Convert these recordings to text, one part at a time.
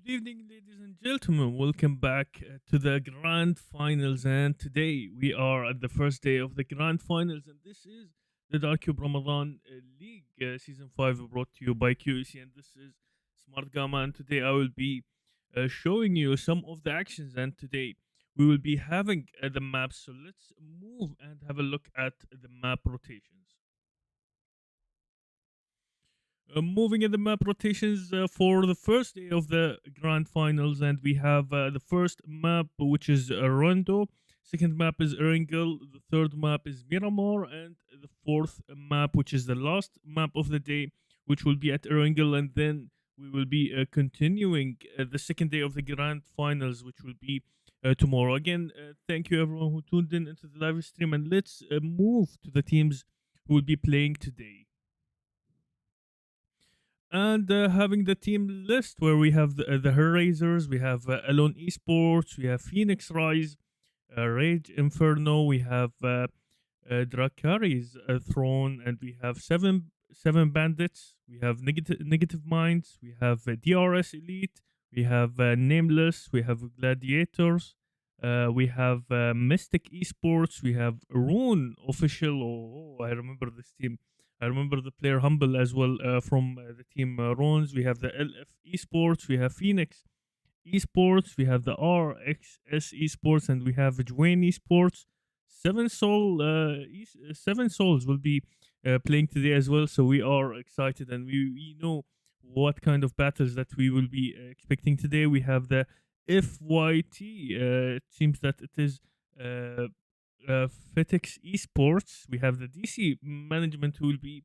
Good evening, ladies and gentlemen. Welcome back to the Grand Finals. And today we are at the first day of the Grand Finals. And this is the DCE Ramadan League Season 5 brought to you by QEC. And this is Smartgama. And today I will be showing you some of the actions. And today we will be having the maps. So let's move and have a look at the map rotations. Moving at the map rotations for the first day of the grand finals, and we have the first map, which is Rondo. Second map is Erangel. The third map is Miramar, and the fourth map, which is the last map of the day, which will be at Erangel, and then we will be continuing the second day of the grand finals, which will be tomorrow. Again, thank you everyone who tuned in into the live stream, and let's move to the teams who will be playing today. And having the team list where we have the Hellraisers, we have Alone Esports, we have Phoenix Rise, Rage Inferno, we have Dracarys Throne, and we have seven Bandits, we have Negative Minds, we have DRS Elite, we have Nameless, we have Gladiators, we have Mystic Esports, we have Rune Official. Oh, I remember this team. I remember the player Humble as well from the team Rons. We have the LF Esports. We have Phoenix Esports. We have the RXS Esports, and we have Jawan Esports. Seven Souls will be playing today as well. So we are excited, and we know what kind of battles that we will be expecting today. We have the FYT. It seems that it is. FETX Esports. We have the DCE Management who will be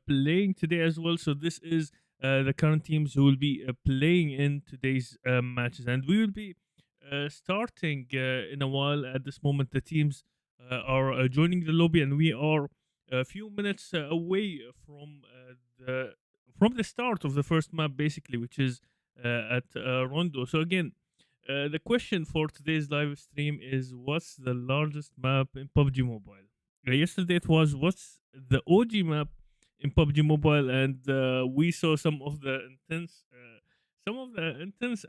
playing today as well. So this is the current teams who will be playing in today's matches, and we will be starting in a while. At this moment, the teams are joining the lobby, and we are a few minutes away from the start of the first map, basically, which is at Rondo. So again, the question for today's live stream is, what's the largest map in PUBG Mobile? Yesterday it was, what's the OG map in PUBG Mobile, and we saw some of the intense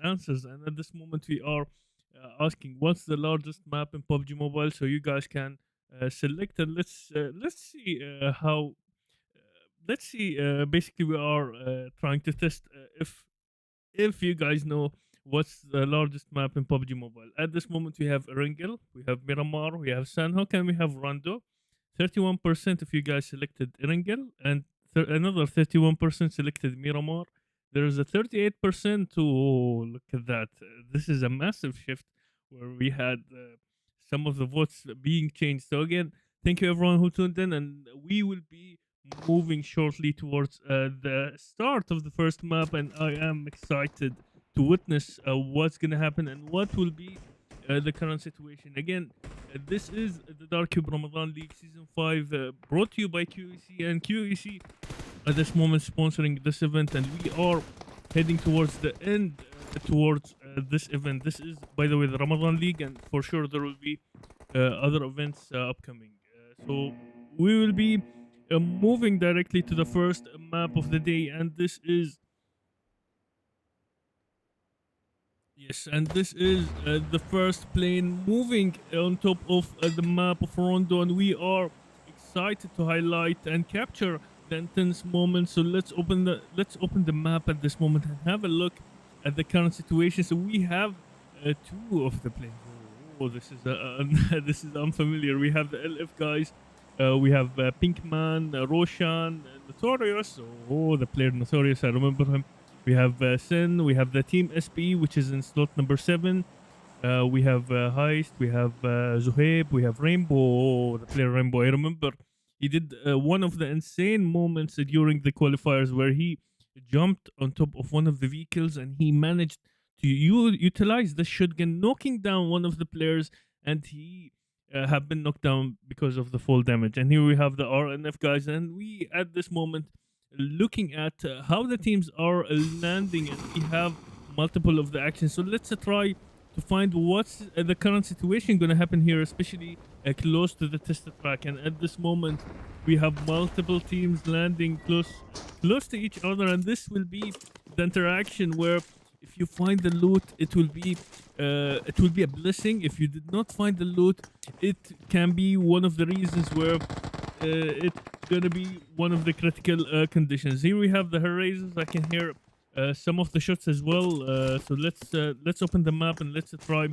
answers. And at this moment we are asking, what's the largest map in PUBG Mobile? So you guys can select, and let's see how. Let's see. Basically, we are trying to test if you guys know what's the largest map in PUBG Mobile. At this moment, we have Erangel, we have Miramar, we have Sanhok, and we have Rondo. 31% of you guys selected Erangel, and another 31% selected Miramar. There is a 38%. Oh, look at that. This is a massive shift where we had some of the votes being changed. So again, thank you everyone who tuned in, and we will be moving shortly towards the start of the first map, and I am excited to witness what's going to happen and what will be the current situation. Again, this is the DCE Ramadan League Season 5 brought to you by QEC, and QEC at this moment sponsoring this event, and we are heading towards the end towards this event. This is, by the way, the Ramadan League, and for sure there will be other events upcoming. So we will be moving directly to the first map of the day, and this is the first plane moving on top of the map of Rondo, and we are excited to highlight and capture the intense moment. So let's open the map at this moment and have a look at the current situation. So we have two of the planes. Oh, this is this is unfamiliar. We have the LF guys. We have Pinkman, Roshan, Notorious. Oh, the player Notorious, I remember him. We have Sin, we have the team SP, which is in slot number 7. We have Heist, we have Zuhaib, we have Rainbow. Oh, the player Rainbow, I remember he did one of the insane moments during the qualifiers where he jumped on top of one of the vehicles and he managed to utilize the shotgun, knocking down one of the players, and he have been knocked down because of the fall damage. And here we have the RNF guys, and we at this moment looking at how the teams are landing, and we have multiple of the actions. So let's try to find what's the current situation going to happen here, especially close to the test track. And at this moment we have multiple teams landing close to each other, and this will be the interaction where If you find the loot, it will be a blessing. If you did not find the loot, it can be one of the reasons where it's gonna be one of the critical conditions. Here we have the Horizons. I can hear some of the shots as well. So let's open the map and let's try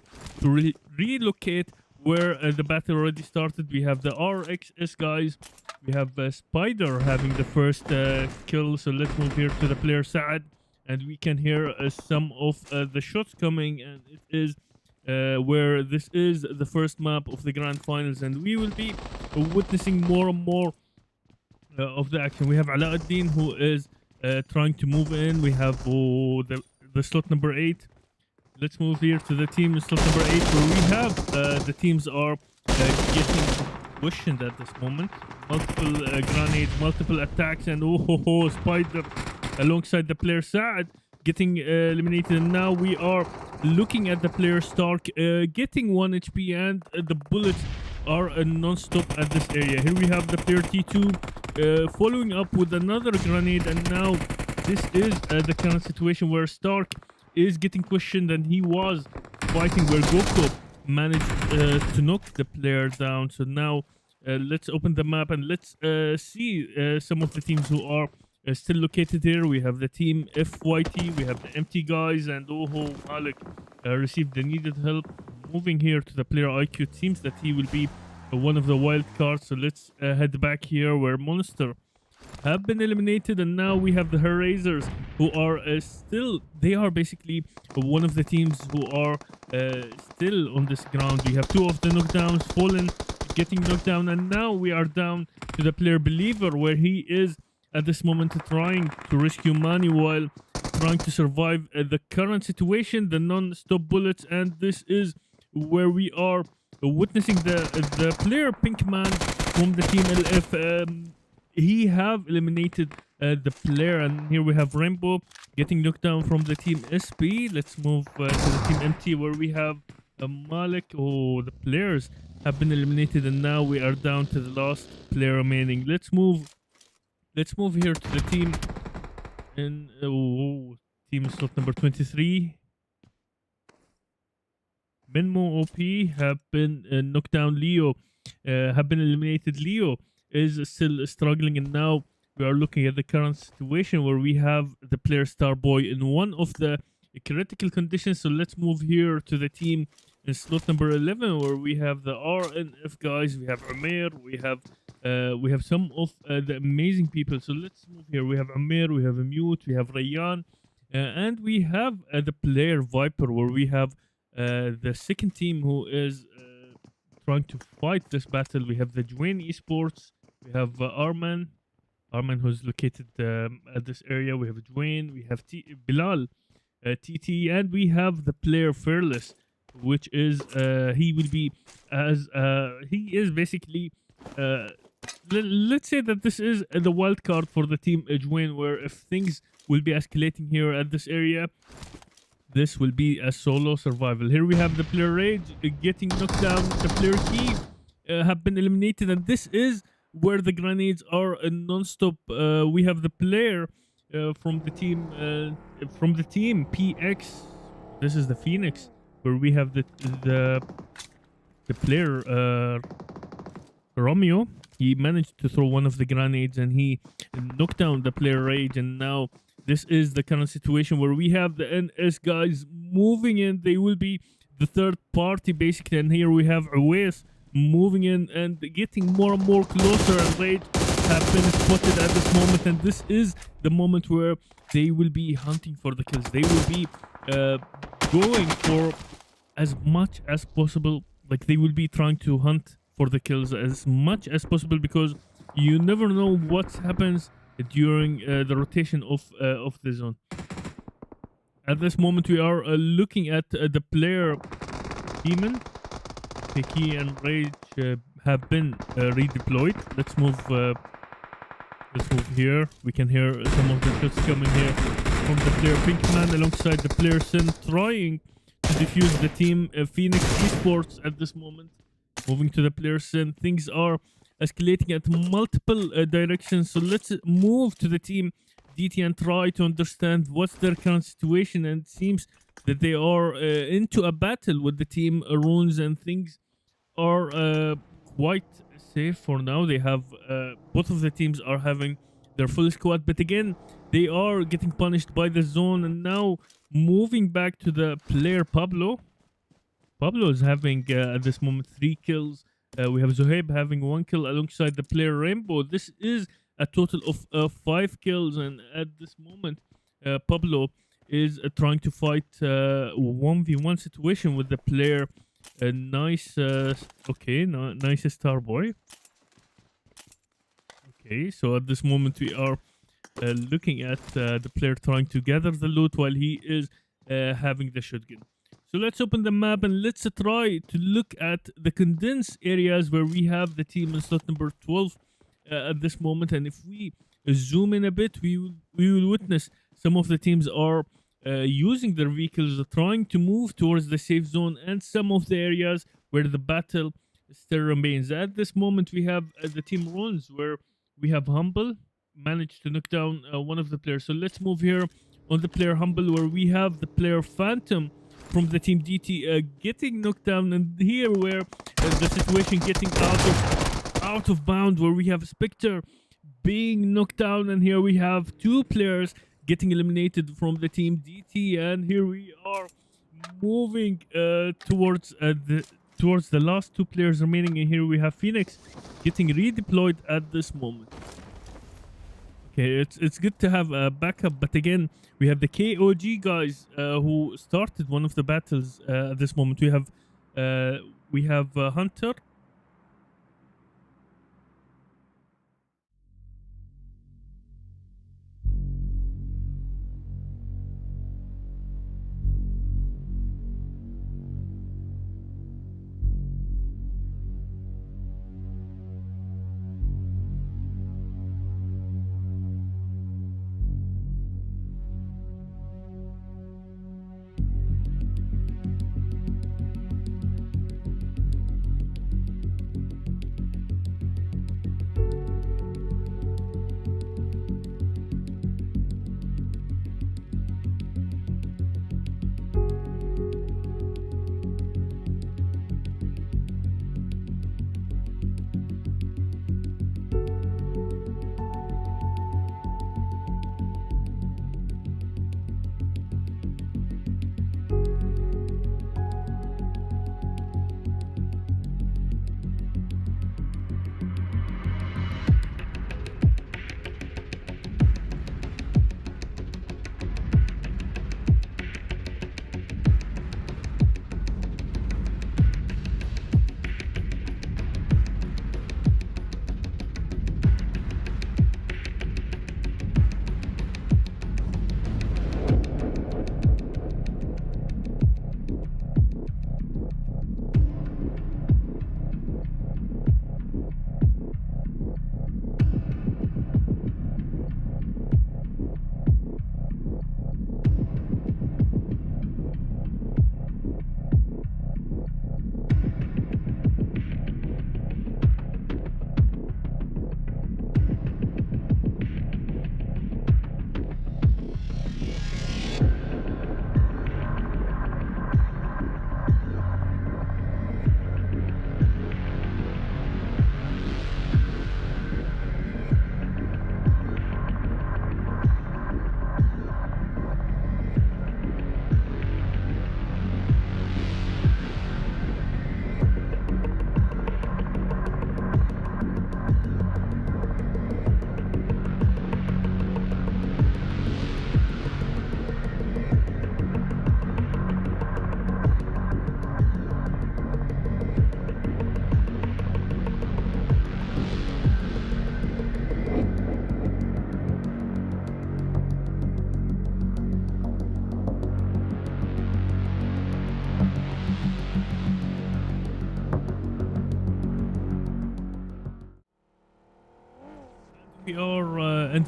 to relocate where the battle already started. We have the RXS guys. We have Spider having the first kill. So let's move here to the player side, and we can hear some of the shots coming, and it is where this is the first map of the grand finals, and we will be witnessing more and more of the action. We have Alauddin who is trying to move in. We have the slot number 8. Let's move here to the team in slot number 8, where we have the teams are getting questioned at this moment. Multiple grenades, multiple attacks, and Spider alongside the player Saad getting eliminated. And now we are looking at the player Stark getting 1 HP, and the bullets are non-stop at this area. Here we have the player T2 following up with another grenade, and now this is the kind of situation where Stark is getting questioned, and he was fighting where Goku managed to knock the player down. So now let's open the map and let's see some of the teams who are still located here. We have the team FYT, we have the MT guys, and Malik received the needed help. Moving here to the player IQ, it seems that he will be one of the wild cards. So let's head back here where Monster have been eliminated, and now we have the Hellraisers who are they are basically one of the teams who are still on this ground. We have 2 of the knockdowns, Fallen getting knocked down, and now we are down to the player Believer, where he is at this moment trying to rescue Mani while trying to survive the current situation, the non-stop bullets. And this is where we are witnessing the player Pinkman from the team LF. He have eliminated the player, and here we have Rainbow getting knocked down from the team SP. Let's move to the team MT, where we have Malik. The players have been eliminated, and now we are down to the last player remaining. Let's move here to the team in team slot number 23. Benmo OP have been knocked down. Leo have been eliminated. Leo is still struggling, and now we are looking at the current situation where we have the player Starboy in one of the critical conditions. So let's move here to the team in slot number 11, where we have the RNF guys. We have Amir, we have some of the amazing people. So let's move here. We have Amir, we have Mute, we have Rayyan, and we have the player Viper, where we have the second team who is trying to fight this battle. We have the Jawan Esports, we have Arman who's located at this area. We have Jawan, we have Bilal, TT, and we have the player Fearless, which is he will be as he is basically let's say that this is the wild card for the team Jawan, where if things will be escalating here at this area, this will be a solo survival. Here we have the player Rage getting knocked down. The player Key have been eliminated, and this is where the grenades are non-stop. We have the player from the team PX. This is the Phoenix, where we have the player Romeo. He managed to throw one of the grenades, and he knocked down the player Rage, and now this is the current situation where we have the NS guys moving in. They will be the third party basically, and here we have Awais moving in and getting more and more closer, and Rage have been spotted at this moment, and this is the moment where they will be hunting for the kills. They will be going for as much as possible. Like, they will be trying to hunt for the kills as much as possible, because you never know what happens during the rotation of the zone. At this moment, we are looking at the player Demon. Piki and Rage have been redeployed. Let's move here. We can hear some of the shots coming here from the player Pinkman alongside the player Sin, trying to defuse the team Phoenix Esports at this moment. Moving to the player Sin, things are escalating at multiple directions. So let's move to the team DT and try to understand what's their current situation. And it seems that they are into a battle with the team Runes, and things are quite safe for now. They have both of the teams are having their full squad, but again they are getting punished by the zone. And now moving back to the player Pablo. Pablo is having at this moment 3 kills. We have Zohaib having 1 kill alongside the player Rainbow. This is a total of 5 kills, and at this moment Pablo is trying to fight 1v1 situation with the player nice nice Starboy. Okay, so at this moment we are looking at the player trying to gather the loot while he is having the shotgun. So let's open the map and let's try to look at the condensed areas where we have the team in slot number 12 at this moment. And if we zoom in a bit, we will witness some of the teams are using their vehicles, trying to move towards the safe zone, and some of the areas where the battle still remains. At this moment, we have the team Runs, where we have Humble managed to knock down one of the players. So let's move here on the player Humble, where we have the player Phantom from the team DT getting knocked down, and here where the situation getting out of bound, where we have Spectre being knocked down, and here we have 2 players getting eliminated from the team DT. And here we are moving towards the last 2 players remaining, and here we have Phoenix getting redeployed at this moment. Okay, it's good to have a backup, but again we have the KOG guys who started one of the battles at this moment. We have Hunter.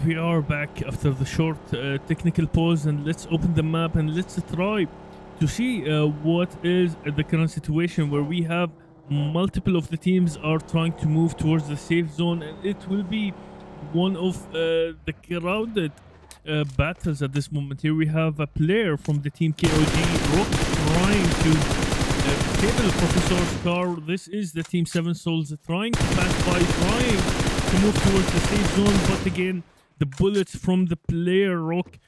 We are back after the short technical pause, and let's open the map and let's try to see what is the current situation, where we have multiple of the teams are trying to move towards the safe zone, and it will be one of the crowded battles at this moment. Here we have a player from the team KOG, Rock, trying to table Professor's car. This is the team 7 Souls trying to pass by, trying to move towards the safe zone, but again, the bullets from the player Rock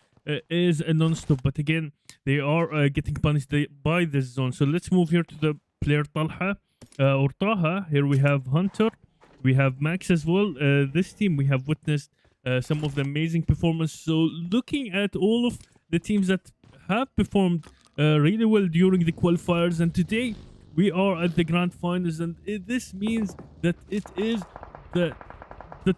is a non-stop. But again, they are getting punished by this zone. So let's move here to the player Talha or Taha. Here we have Hunter, we have Max as well. This team, we have witnessed some of the amazing performance. So looking at all of the teams that have performed really well during the qualifiers, and today we are at the grand finals, and this means that it is the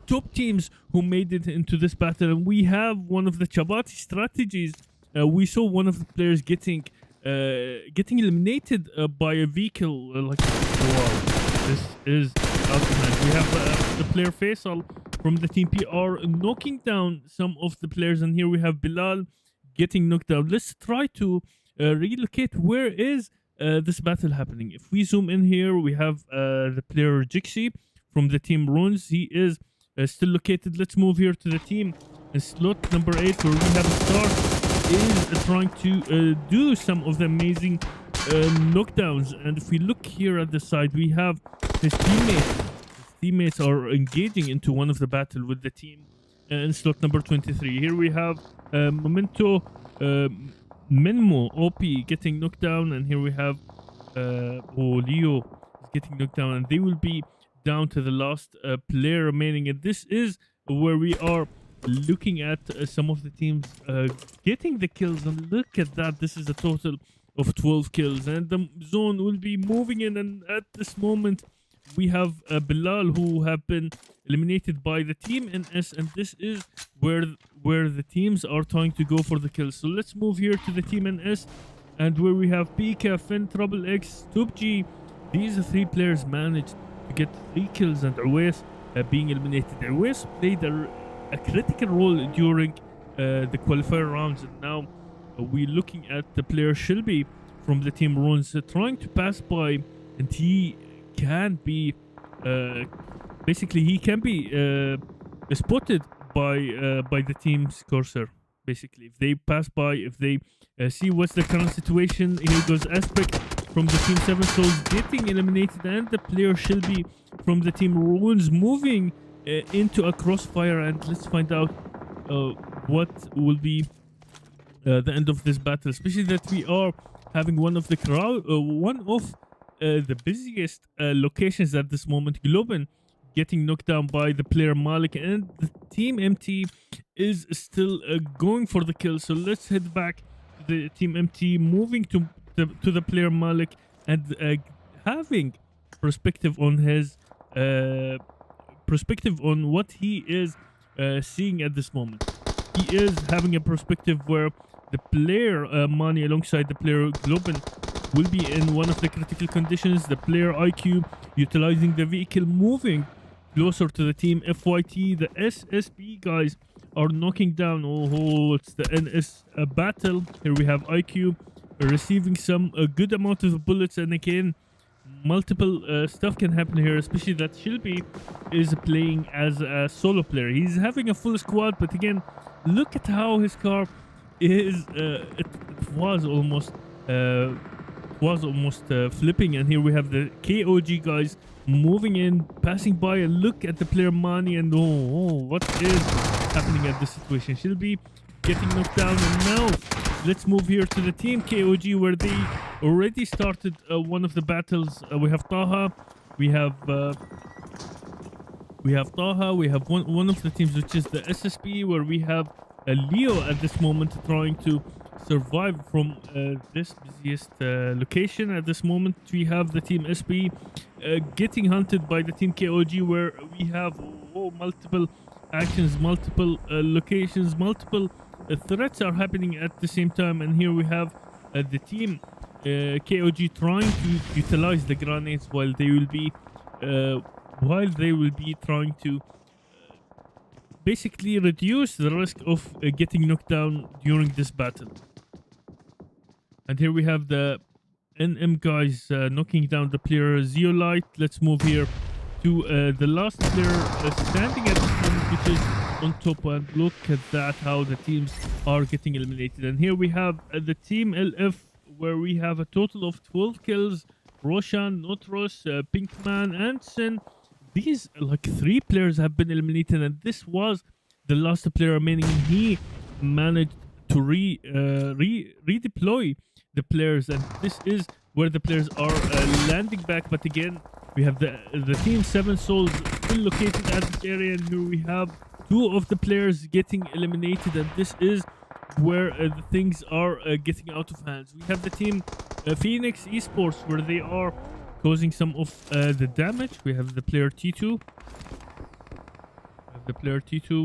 top teams who made it into this battle. And we have one of the Chabati strategies. We saw one of the players getting eliminated by a vehicle. Like, wow, this is out of hand. We have the player Faisal from the team PR knocking down some of the players, and here we have Bilal getting knocked down. Let's try to relocate where is this battle happening. If we zoom in here, we have the player Jixi from the team Runes. He is still located. Let's move here to the team in slot number 8, where we have a star is trying to do some of the amazing knockdowns. And if we look here at the side, we have his teammates are engaging into one of the battle with the team in slot number 23. Here we have Memento Menmo OP getting knocked down, and here we have Leo is getting knocked down, and they will be down to the last player remaining. And this is where we are looking at some of the teams getting the kills, and look at that, this is a total of 12 kills, and the zone will be moving in. And at this moment we have Bilal, who have been eliminated by the team NS, and this is where the teams are trying to go for the kills. So let's move here to the team NS, and where we have Pika, Finn, Trouble X, Tubji. These 3 players managed to get 3 kills, and Awais being eliminated. Awais played a critical role during the qualifier rounds, and now we're looking at the player Shelby from the team Runes trying to pass by, and he can be basically he can be spotted by the team's cursor. Basically, if they pass by, if they see what's the current situation. Here goes Aspect from the team 7 Souls getting eliminated, and the player Shelby from the team Runes moving into a crossfire. And let's find out what will be the end of this battle, especially that we are having one of the busiest locations at this moment. Globen getting knocked down by the player Malik, and the team MT is still going for the kill. So let's head back to the team MT, moving to the player Malik, and having perspective on his perspective on what he is seeing at this moment. He is having a perspective where the player Mani alongside the player Globen will be in one of the critical conditions. The player IQ utilizing the vehicle, moving closer to the team FYT. The SSB guys are knocking down. Oh, it's the NS battle. Here we have IQ receiving some good amount of bullets, and again, multiple stuff can happen here, especially that Shelby is playing as a solo player. He's having a full squad, but again, look at how his car is it was almost flipping. And here we have the KOG guys moving in, passing by, and look at the player Mani, and what is happening at this situation. Shelby getting knocked down, and now let's move here to the team KOG, where they already started one of the battles. We have Taha, we have one of the teams, which is the SSP, where we have Leo at this moment trying to survive from this busiest location. At this moment we have the team SP getting hunted by the team KOG, where we have multiple actions, multiple locations, multiple threats are happening at the same time. And here we have the team KOG trying to utilize the grenades while they will be trying to basically reduce the risk of getting knocked down during this battle. And here we have the NM guys knocking down the player Zeolite. Let's move here to the last player standing at this moment, which is on top, and look at that, how the teams are getting eliminated. And here we have the team LF, where we have a total of 12 kills. Roshan, Notros, Pinkman, and Sin. These like 3 players have been eliminated, and this was the last player remaining. He managed to redeploy the players, and this is where the players are landing back. But again, we have the team 7 souls still located at this area, and here we have 2 of the players getting eliminated, and this is where the things are getting out of hands. We have the team Phoenix Esports, where they are causing some of the damage. We have the player T2.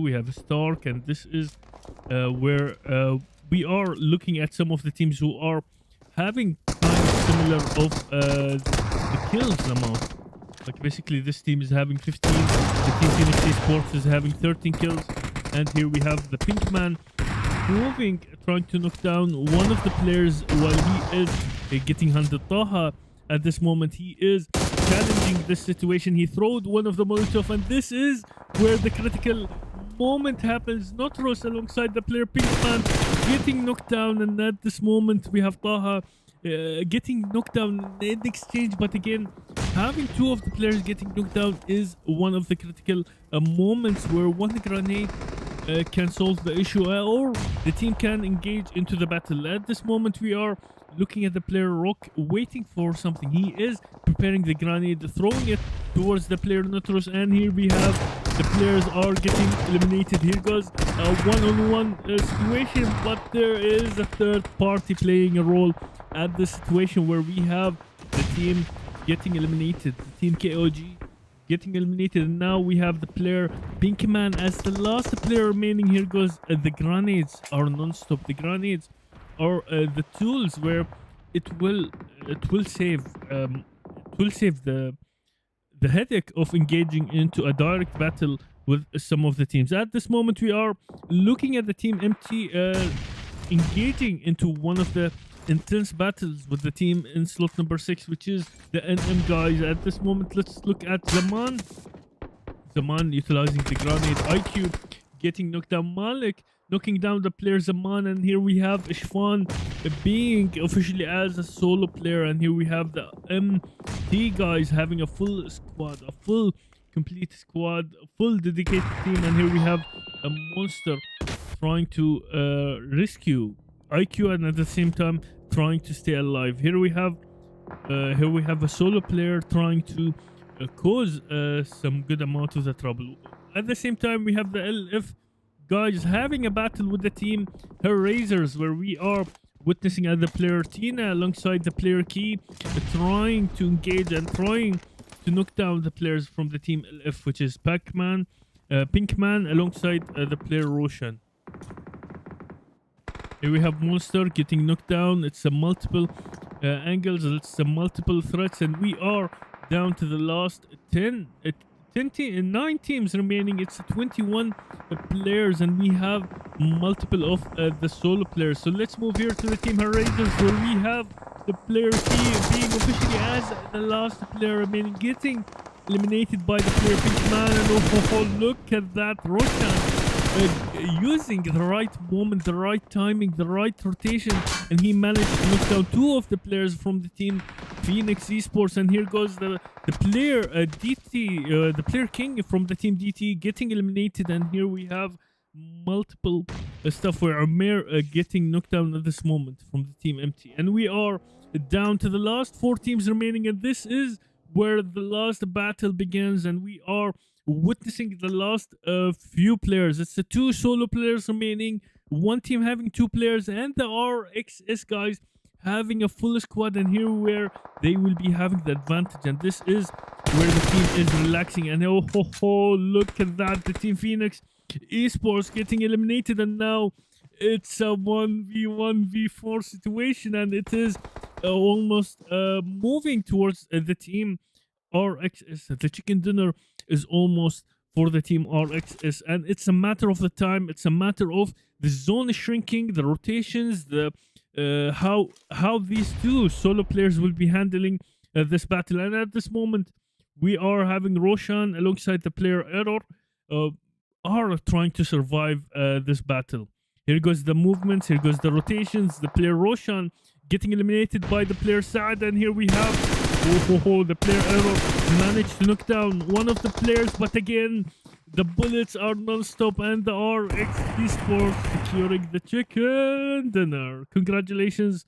We have Stark, and this is where we are looking at some of the teams who are having kind of similar of the kills amount. Like basically this team is having 15, the team Phoenix Esports is having 13 kills, and here we have the Pinkman trying to knock down one of the players while he is getting hunted. Taha, at this moment, he is challenging this situation. He throwed one of the Molotov, and this is where the critical moment happens. Notros alongside the player Pinkman getting knocked down, and at this moment we have Taha getting knocked down in exchange. But again, having 2 of the players getting knocked down is one of the critical moments where one grenade can solve the issue, or the team can engage into the battle. At this moment we are looking at the player Rock waiting for something. He is preparing the grenade, throwing it towards the player Notros, and here we have the players are getting eliminated. Here goes a one-on-one situation, but there is a third party playing a role at this situation, where we have the team getting eliminated, the team KOG getting eliminated, and now we have the player Pinkman as the last player remaining. Here goes the grenades are non-stop. The grenades are the tools where it will save the headache of engaging into a direct battle with some of the teams. At this moment we are looking at the team MT engaging into one of the intense battles with the team in slot number 6, which is the NM guys. At this moment, let's look at Zaman utilizing the grenade, IQ getting knocked down, Malik knocking down the player Zaman, and here we have Ishfan being officially as a solo player, and here we have the MT guys having a full squad, a full complete squad, a full dedicated team, and here we have a monster trying to rescue IQ and at the same time trying to stay alive. Here we have a solo player trying to cause some good amount of the trouble. At the same time we have the LF guys having a battle with the team Her Razors, where we are witnessing at the player Tina alongside the player Key trying to engage and trying to knock down the players from the team LF, which is Pinkman alongside the player Roshan. Here we have Monster getting knocked down. It's a multiple angles, it's a multiple threats, and we are down to the last 9 teams remaining. It's 21 players, and we have multiple of the solo players. So let's move here to the team Horizons, where we have the player T being officially as the last player remaining, getting eliminated by the player Pinkman. And oh, look at that, Roshan using the right moment, the right timing, the right rotation, and he managed to knock down 2 of the players from the team Phoenix Esports. And here goes the player DT, the player King from the team DT getting eliminated. And here we have multiple stuff where Amir getting knocked down at this moment from the team MT. And we are down to the last 4 teams remaining, and this is where the last battle begins, and we are witnessing the last few players. It's the 2 solo players remaining, 1 team having 2 players, and the RXS guys having a full squad. And here where they will be having the advantage, and this is where the team is relaxing. And oh, look at that, the team Phoenix Esports getting eliminated, and now it's a 1v4 situation, and it is almost moving towards the team RXS. The chicken dinner is almost for the team RXS, and it's a matter of the time. It's a matter of the zone shrinking, the rotations, the how these 2 solo players will be handling this battle. And at this moment we are having Roshan alongside the player Error are trying to survive this battle. Here goes the movements, here goes the rotations. The player Roshan getting eliminated by the player Saad, and here we have the player Error managed to knock down one of the players, but again the bullets are non-stop, and the RXS Esports securing the chicken dinner. Congratulations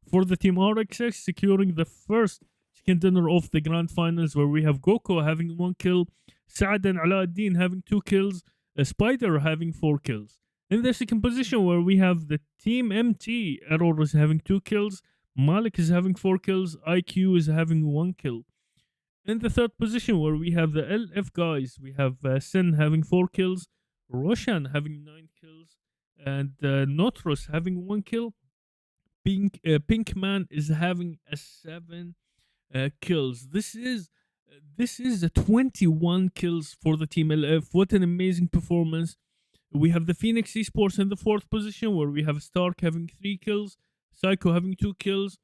for the team RXS securing the first chicken dinner of the grand finals, where we have Goko having 1 kill, Saad and Alauddin having 2 kills, Spider having 4 kills. In the second position, where we have the team MT, Error is having 2 kills, Malik is having 4 kills, IQ is having 1 kill. In the third position, where we have the LF guys, we have Sin having 4 kills, Roshan having 9 kills, and Notros having 1 kill. Pinkman is having a 7 kills. This is a 21 kills for the team LF. What an amazing performance. We have the Phoenix Esports in the fourth position, where we have Stark having 3 kills, Psycho having 2 kills.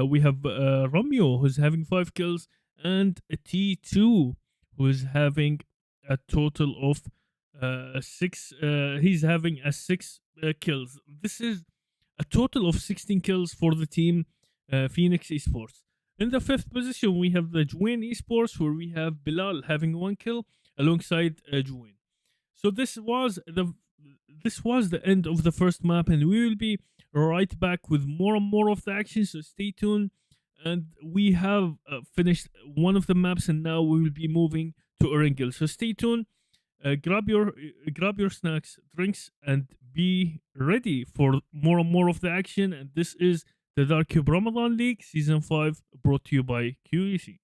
We have Romeo, who's having 5 kills, and T2, who is having a total of 6. He's having 6 kills. This is a total of 16 kills for the team Phoenix Esports. In the fifth position, we have the Jawan Esports, where we have Bilal having 1 kill alongside Jawan. So this was the end of the first map, and we will be right back with more and more of the action. So stay tuned. And we have finished one of the maps, and now we will be moving to Erangel. So stay tuned. Grab your snacks, drinks, and be ready for more and more of the action. And this is the DCE Ramadan League Season 5, brought to you by QEC.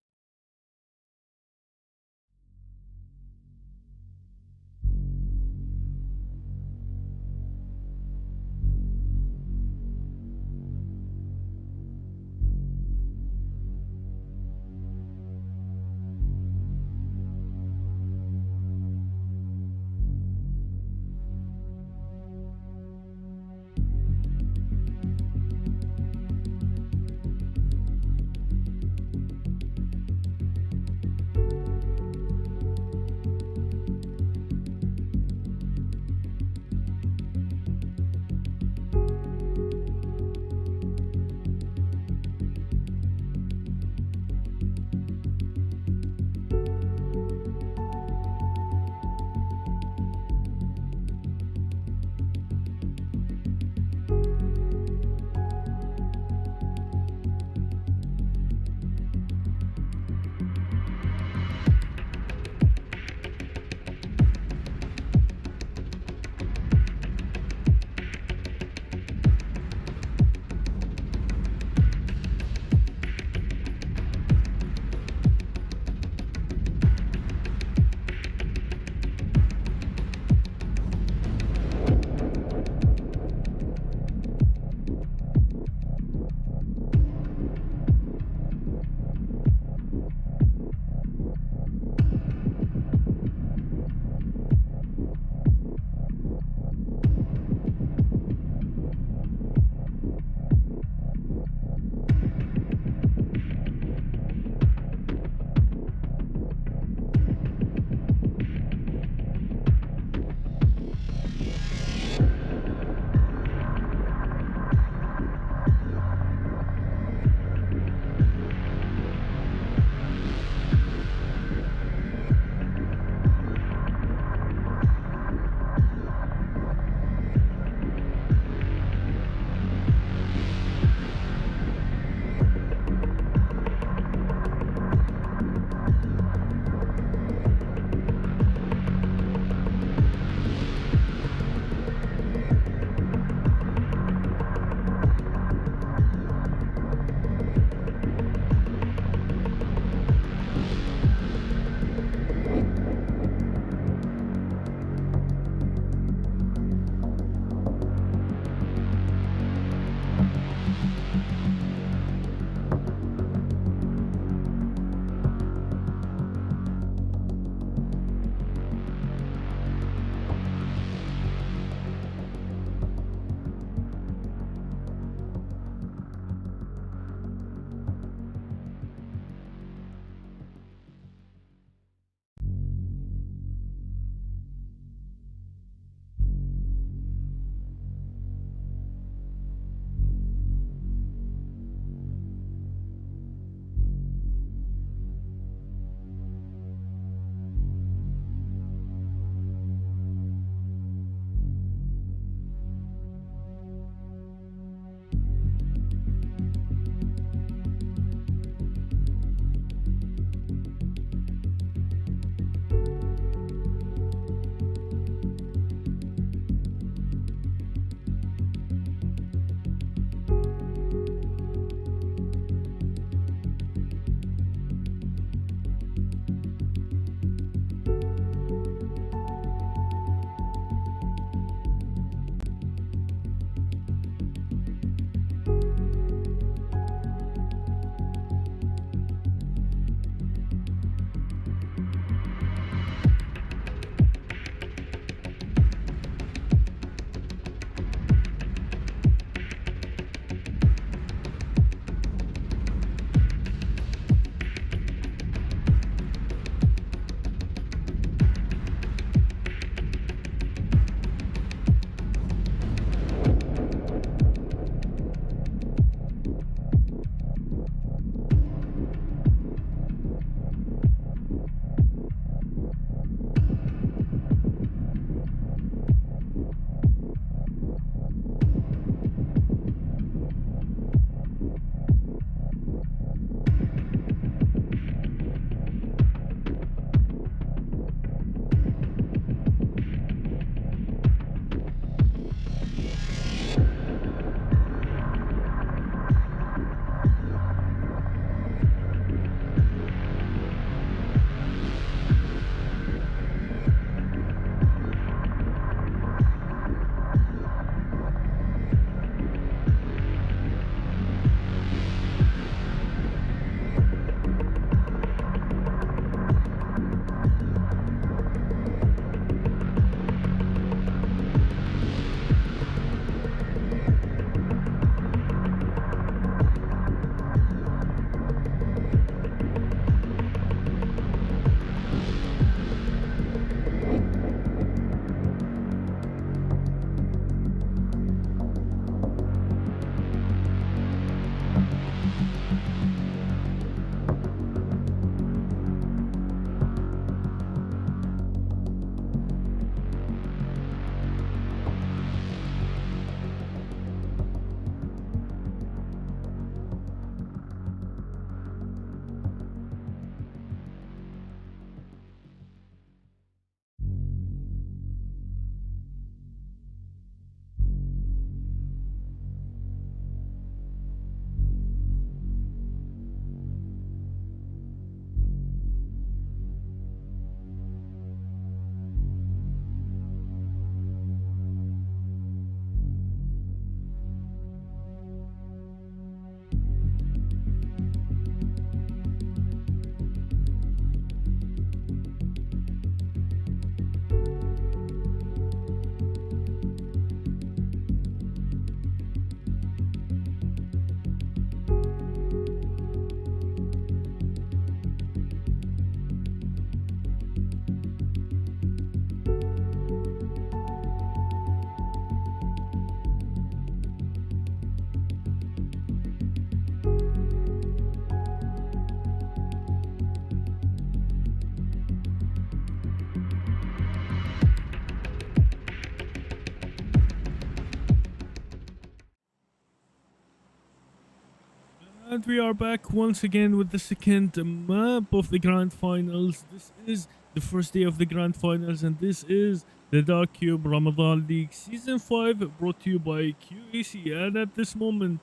And we are back once again with the second map of the Grand Finals. This is the first day of the Grand Finals, and this is the Dark Cube Ramadan League Season 5, brought to you by QAC. And at this moment,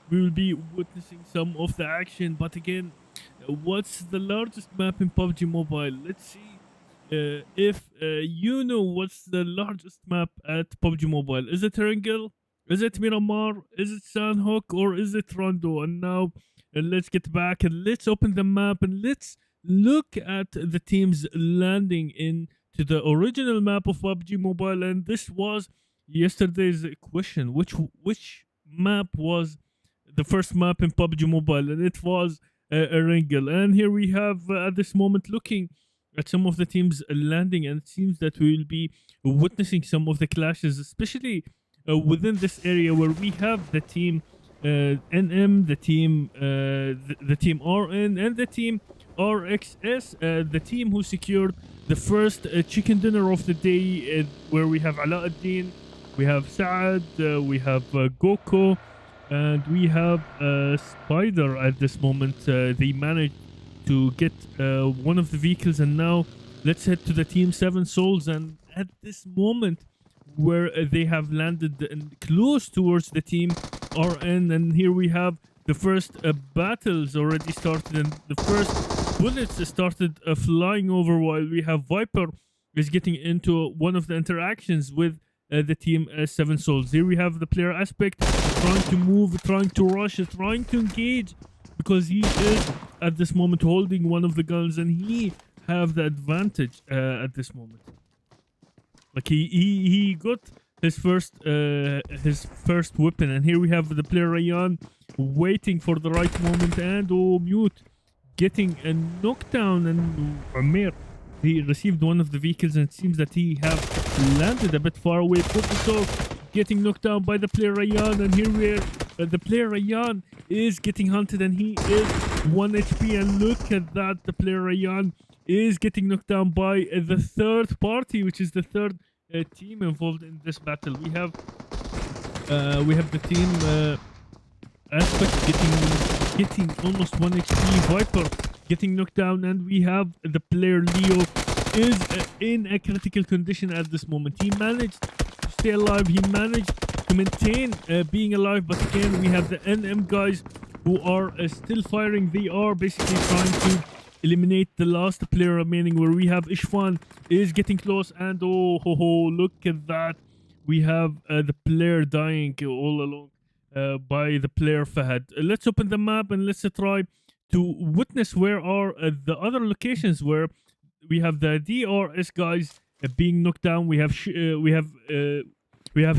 we will be witnessing some of the action. But again, what's the largest map in PUBG Mobile? Let's see if you know what's the largest map at PUBG Mobile. Is it Erangel? Is it Miramar? Is it Sandhook? Or is it Rondo? And now let's get back and let's open the map and let's look at the teams landing into the original map of PUBG Mobile. And this was yesterday's question. Which map was the first map in PUBG Mobile? And it was Erangel. And here we have at this moment looking at some of the teams landing, and it seems that we will be witnessing some of the clashes, especially within this area where we have the team NM, the team RN, and the team RXS, the team who secured the first chicken dinner of the day, where we have Alauddin, we have Saad, we have Goko, and we have Spider. At this moment, they managed to get one of the vehicles, and now let's head to the team 7 Souls. And at this moment, where they have landed close towards the team RN, and here we have the first battles already started, and the first bullets started flying over, while we have Viper is getting into one of the interactions with the team 7 Souls. Here we have the player aspect trying to move, trying to rush, trying to engage, because he is at this moment holding one of the guns and he have the advantage at this moment. Like he got his first weapon, and here we have the player Ryan waiting for the right moment, and Mute getting a knockdown, and Amir, he received one of the vehicles, and it seems that he have landed a bit far away. Professor getting knocked down by the player Ryan, and here we're the player Ryan is getting hunted, and he is 1 HP, and look at that, the player Ryan is getting knocked down by the third party, which is the third team involved in this battle. We have the team aspect getting almost 1 HP, Viper getting knocked down, and we have the player Leo is in a critical condition at this moment. He managed to stay alive, he managed to maintain being alive, but again we have the NM guys who are still firing. They are basically trying to eliminate the last player remaining, where we have Ishfan is getting close, and look at that, we have the player dying all along by the player Fahad. Let's open the map and let's try to witness where are the other locations where we have the DRS guys being knocked down. We have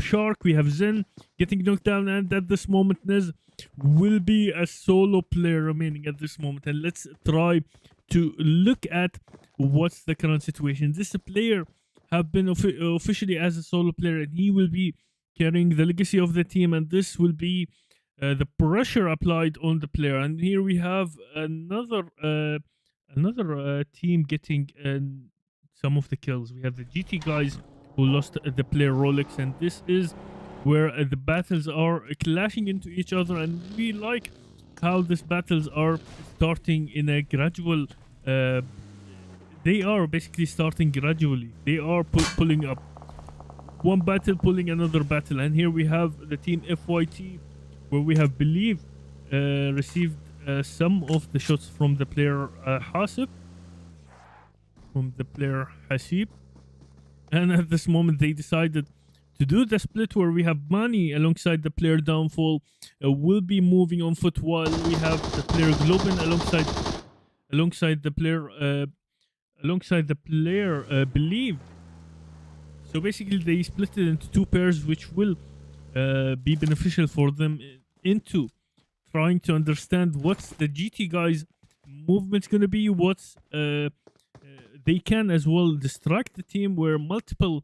Shark, we have Zen getting knocked down, and at this moment Nez will be a solo player remaining at this moment. And let's try to look at what's the current situation. This player have been officially as a solo player, and he will be carrying the legacy of the team, and this will be the pressure applied on the player. And here we have another team getting some of the kills. We have the GT guys who lost the player Rolex, and this is where the battles are clashing into each other, and we like how these battles are starting in a gradual they are basically starting gradually. They are pulling up one battle, pulling another battle. And here we have the team FYT, where we have received some of the shots from the player Hasib, and at this moment they decided to do the split, where we have Mani alongside the player Downfall will be moving on foot, while we have the player Globin alongside the player Believe. So basically they split it into 2 pairs, which will be beneficial for them into trying to understand what's the GT guys movement's gonna be, what's they can as well distract the team, where multiple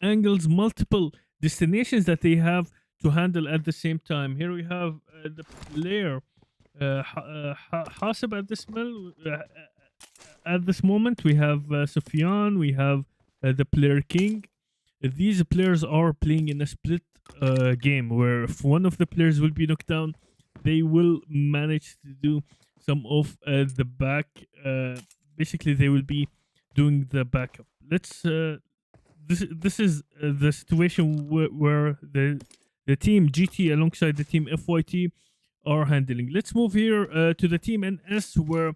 angles, multiple destinations that they have to handle at the same time. Here we have the player Hasib at this moment. We have Sufyan, we have the player King. These players are playing in a split game, where if one of the players will be knocked down, they will manage to do some of the back. Basically, they will be doing the backup. Let's. This is the situation where the team GT alongside the team FYT are handling. Let's move here to the team NS, where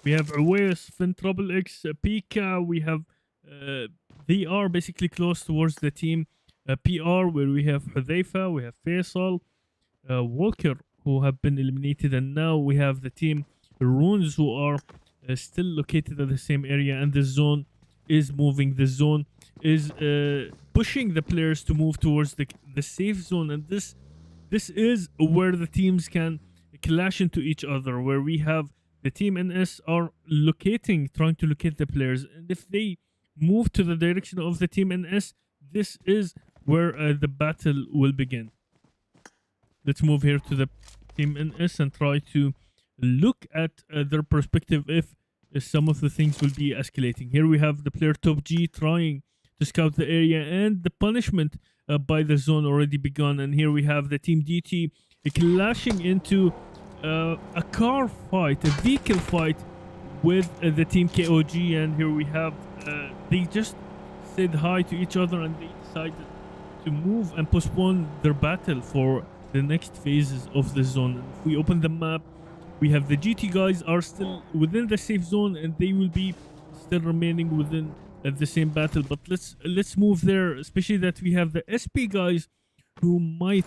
we have Awais, Fin Trouble X, Pika. We have they are basically close towards the team PR, where we have Hudhaifa, we have Faisal, Walker, who have been eliminated, and now we have the team Runes, who are still located at the same area, and the zone is moving. The zone is pushing the players to move towards the safe zone, and this is where the teams can clash into each other, where we have the team NS are trying to locate the players, and if they move to the direction of the team NS, this is where the battle will begin. Let's move here to the team NS and try to look at their perspective if some of the things will be escalating. Here we have the player Top G trying to scout the area, and the punishment by the zone already begun. And here we have the team DT clashing into a car fight, a vehicle fight with the team KOG. And here we have they just said hi to each other, and they decided to move and postpone their battle for the next phases of the zone. If we open the map, we have the GT guys are still within the safe zone, and they will be still remaining within the same battle. But let's move there, especially that we have the SP guys who might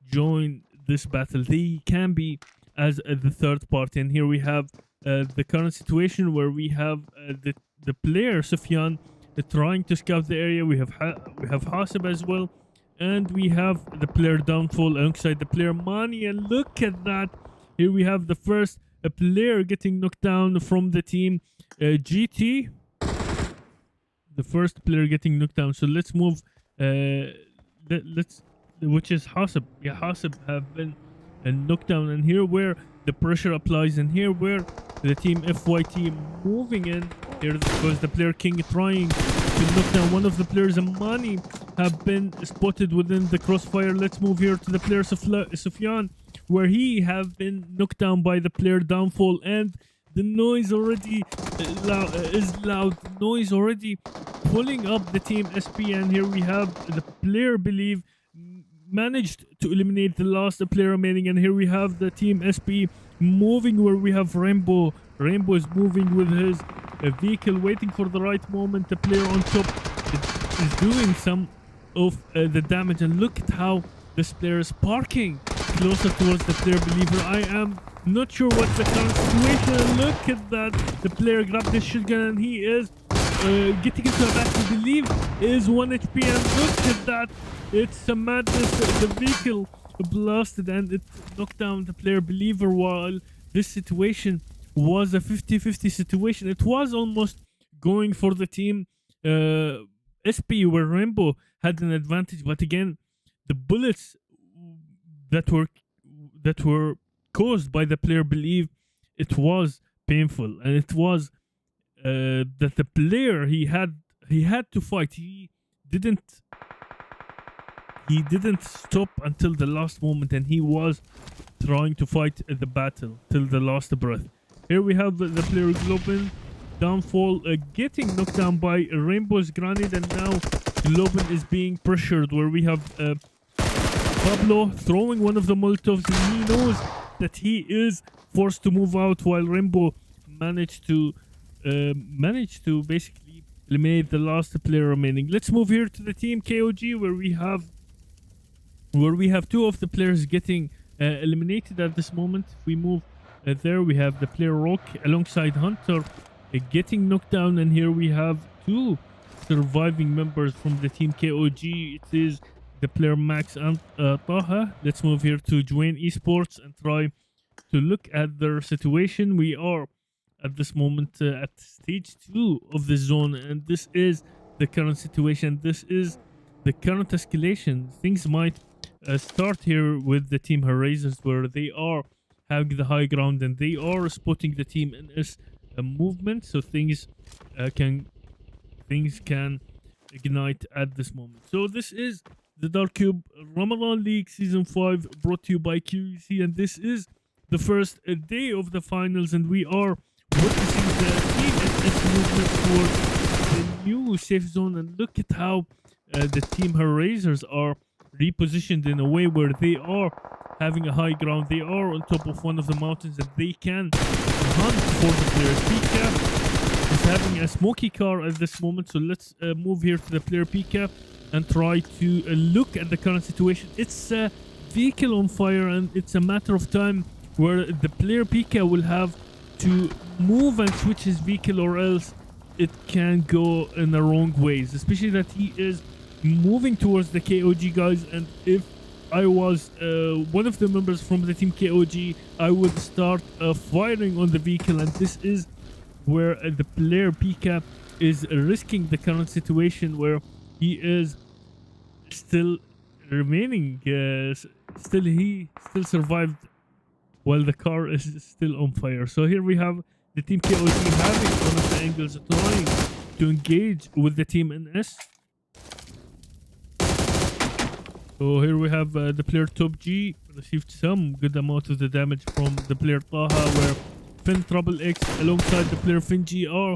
join this battle. They can be as the third party. And here we have the current situation where we have the player Sufyan trying to scout the area. We have Hasib as well, and we have the player Downfall alongside the player Mani. And look at that, here we have the first player getting knocked down from the team GT. The first player getting knocked down. So let's move. Which is Hasib. Yeah, Hasib have been knocked down, and here where the pressure applies, and here where the team FYT moving in. Here because the player King trying to knock down one of the players, and Mani have been spotted within the crossfire. Let's move here to the player Sufyan, where he have been knocked down by the player Downfall, and the noise already is loud. Noise already pulling up the team SP, and here we have the player Believe managed to eliminate the last player remaining, and here we have the team SP moving, where we have Rainbow. Rainbow is moving with his vehicle, waiting for the right moment. The player on top is doing some of the damage, and look at how this player is parking closer towards the player Believer. I am not sure what's the current situation. Look at that, the player grabbed the shotgun, and he is getting into a battle. Believe is 1 HP, and look at that, it's a madness. The vehicle blasted, and it knocked down the player Believer. While this situation was a 50-50 situation, it was almost going for the team SP, where Rainbow had an advantage, but again the bullets that were caused by the player Believe, it was painful, and it was that the player he had to fight. He didn't stop until the last moment, and he was trying to fight the battle till the last breath. Here we have the player Globin. Downfall getting knocked down by Rainbow's grenade, and now Globin is being pressured, where we have Pablo throwing one of the Molotovs, and he knows that he is forced to move out, while Rainbow managed to basically eliminate the last player remaining. Let's move here to the team KOG, where we have two of the players getting eliminated at this moment. If we move there, we have the player Rock alongside Hunter getting knocked down, and here we have two surviving members from the team KOG. It is the player Max and Taha. Let's move here to Jawan Esports and try to look at their situation. We are at this moment at stage 2 of the zone, and this is the current situation. This is the current escalation. Things might start here with the team Horizons, where they are having the high ground, and they are spotting the team NS movement, so things can ignite at this moment. So this is the Dark Cube Ramadan League Season 5 brought to you by QEC, and this is the first day of the finals, and we are witnessing the team SS movement towards the new safe zone. And look at how the team Razors are repositioned in a way where they are having a high ground. They are on top of one of the mountains and they can hunt for the players. PCAP is having a smoky car at this moment, so let's move here to the player PCAP and try to look at the current situation. It's a vehicle on fire, and it's a matter of time where the player PCAP will have to move and switch his vehicle, or else it can go in the wrong ways, especially that he is moving towards the KOG guys. And if I was one of the members from the team KOG, I would start firing on the vehicle, and this is where the player PCAP is risking the current situation where he is still remaining, he still survived while the car is still on fire. So here we have the team KOG having one of the angles trying to engage with the team NS. So here we have the player Top G received some good amount of the damage from the player Taha, where Fin Trouble X alongside the player Fin GR,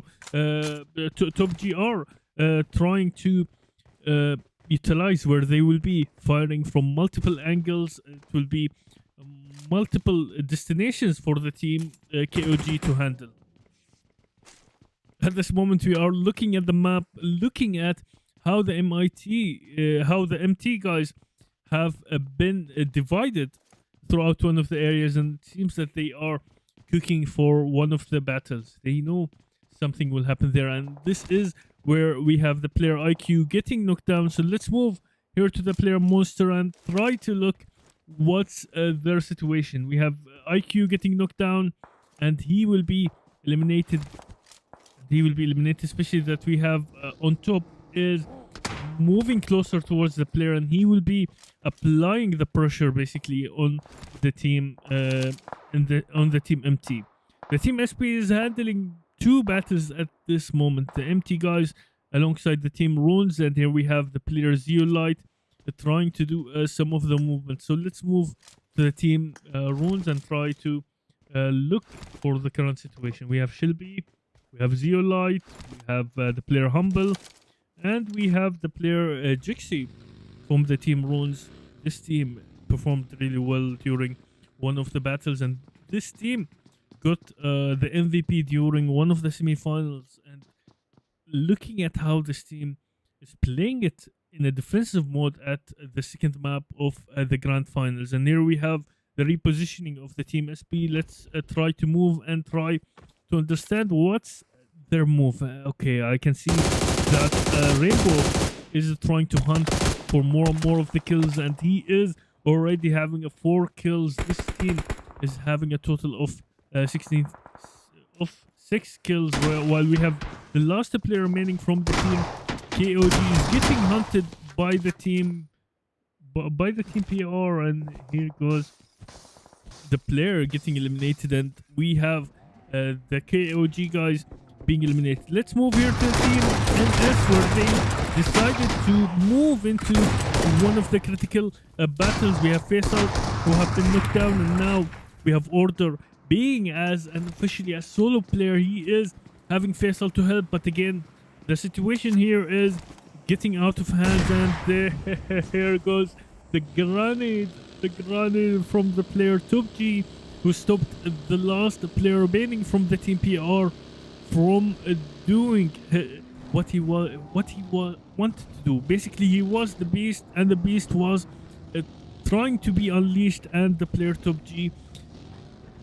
Top GR, trying to utilize where they will be firing from multiple angles. It will be multiple destinations for the team KOG to handle. At this moment we are looking at the map, looking at how the MT guys have been divided throughout one of the areas, and it seems that they are cooking for one of the battles. They know something will happen there, and this is where we have the player IQ getting knocked down. So let's move here to the player Monster and try to look what's their situation. We have IQ getting knocked down, and he will be eliminated. Especially that we have on top is moving closer towards the player, and he will be applying the pressure basically on the team on the team MT. The team SP is handling two battles at this moment, the MT guys alongside the team Runes, and here we have the player Zeolite trying to do some of the movement. So let's move to the team Runes and try to look for the current situation. We have Shelby, we have Zeolite, we have the player Humble, and we have the player Jixie from the team Runes. This team performed really well during one of the battles, and this team got the MVP during one of the semi-finals. And looking at how this team is playing it in a defensive mode at the second map of the grand finals. And here we have the repositioning of the team SP. Let's try to move and try to understand what's their move. Okay, I can see that Rainbow is trying to hunt for more and more of the kills, and he is already having 4 kills. This team is having a total of 6 kills, while we have the last player remaining from the team KOG is getting hunted by the team PR, and here goes the player getting eliminated, and we have the KOG guys being eliminated. Let's move here to the team NS, where they decided to move into one of the critical battles. We have Faisal, who have been knocked down, and now we have Order being as an officially a solo player. He is having Faisal to help, but again the situation here is getting out of hand, and here goes the grenade from the player Top G, who stopped the last player remaining from the team PR from doing what he wanted to do. Basically, he was the beast, and the beast was trying to be unleashed, and the player Top G,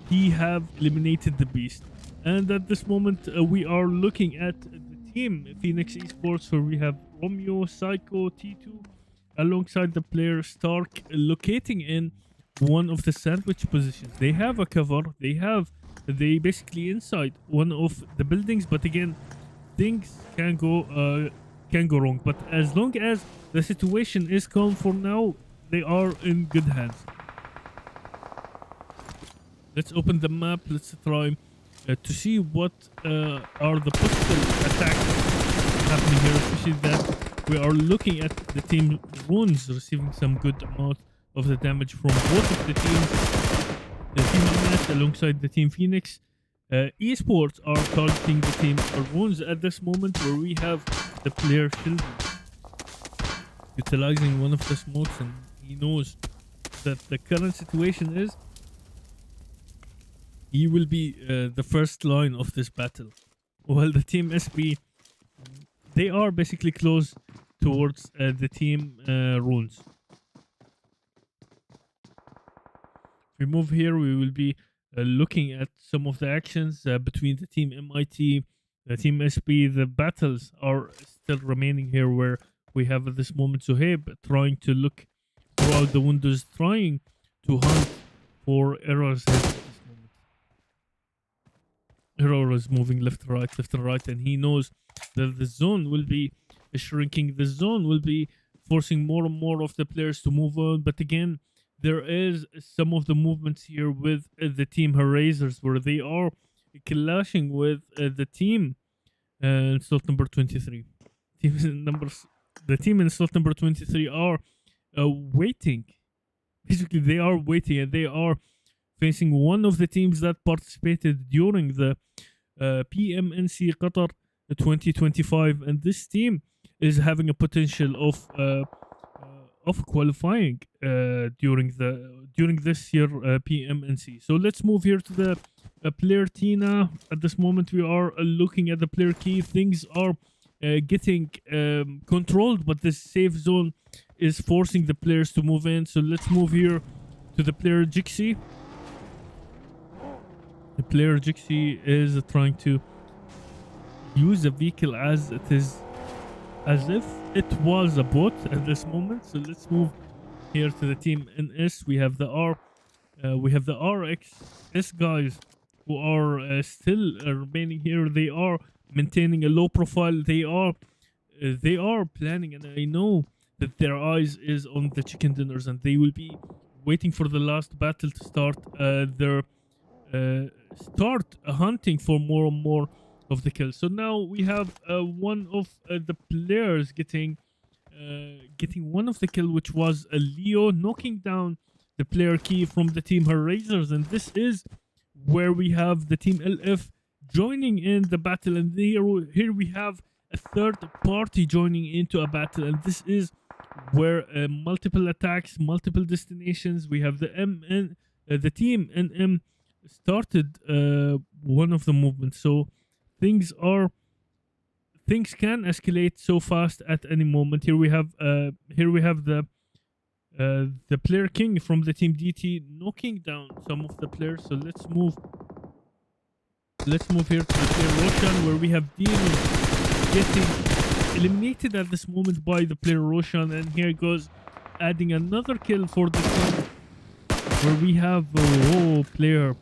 he have eliminated the beast. And at this moment we are looking at the team Phoenix Esports, where we have Romeo, Psycho, T2 alongside the player Stark locating in one of the sandwich positions. They have a cover, they basically inside one of the buildings, but again things can go wrong. But as long as the situation is calm for now, they are in good hands. Let's open the map. Let's try to see what are the possible attacks happening here, especially that we are looking at the team Runes receiving some good amount of the damage from both of the teams. The team Nameless alongside the team Phoenix. Esports are targeting the team Runes at this moment, where we have the player Silver utilizing one of the smokes, and he knows that the current situation is he will be the first line of this battle, while the team SB, they are basically close towards the team Runes. If we move here, we will be looking at some of the actions between the team MIT, the team SB. The battles are still remaining here, where we have at this moment Zohaib trying to look throughout the windows, trying to hunt for errors at this moment. Error is moving left and right, and he knows that the zone will be shrinking. The zone will be forcing more and more of the players to move on. But again, there is some of the movements here with the team Erasers, where they are clashing with the team in slot number 23. The team in slot number 23 are waiting. Basically, they are waiting, and they are facing one of the teams that participated during the PMNC Qatar 2025, and this team is having a potential of qualifying during this year PMNC. So let's move here to the player Tina. At this moment, we are looking at the player key. Things are getting controlled, but this safe zone is forcing the players to move in. So let's move here to the player Jixi. The player Jixi is trying to use the vehicle as if it was a bot at this moment. So let's move here to the team NS. We have the RXS guys who are still remaining here. They are maintaining a low profile. They are planning, and I know that their eyes is on the chicken dinners, and they will be waiting for the last battle to start start hunting for more and more of the kills. So now we have one of the players getting one of the kill, which was Leo, knocking down the player key from the team Erasers, and this is where we have the team LF joining in the battle, and here we have a third party joining into a battle, and this is where multiple attacks, multiple destinations. We have the team NM started one of the movements, so things can escalate so fast at any moment. Here we have the player King from the team DT knocking down some of the players. So let's move here to the player Roshan, where we have Demon getting eliminated at this moment by the player Roshan, and here goes adding another kill for the team, where we have player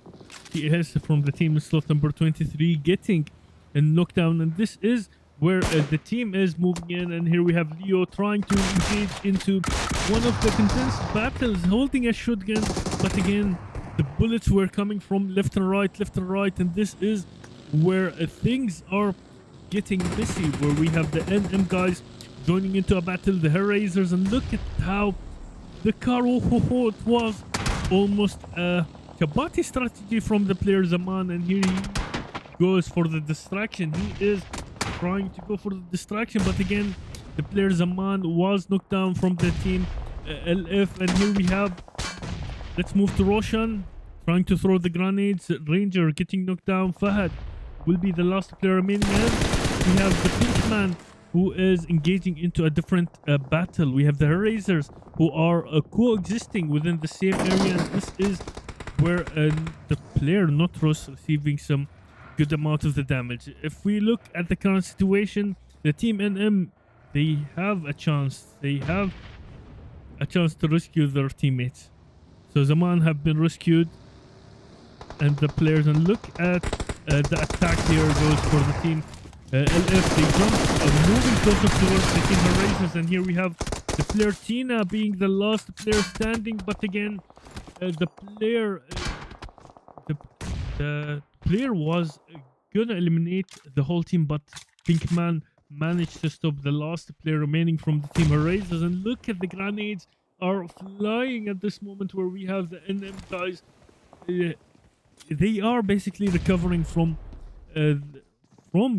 TS from the team slot number 23 getting a knockdown, and this is where the team is moving in. And here we have Leo trying to engage into one of the condensed battles, holding a shotgun, but again the bullets were coming from left and right, and this is where things are getting messy, where we have the NM guys joining into a battle, the Erasers, and look at how the car, it was almost a Kabati strategy from the player Zaman, and here he goes for the distraction. He is trying to go for the distraction, but again the player Zaman was knocked down from the team LF, and here we have, let's move to Roshan trying to throw the grenades. Ranger getting knocked down. Fahad will be the last player remaining, and we have the Pink Man who is engaging into a different battle. We have the Erasers who are coexisting within the same area, and this is where the player Notros receiving some good amount of the damage. If we look at the current situation, the team NM, they have a chance. They have a chance to rescue their teammates. So Zaman have been rescued, and the players, and look at the attack here goes for the team LF. They jump, moving closer towards the team Erasers, and here we have the player Tina being the last player standing, but again the player was gonna eliminate the whole team, but Pinkman managed to stop the last player remaining from the team Erasers. And look at the grenades are flying at this moment where we have the NM guys. They are basically recovering from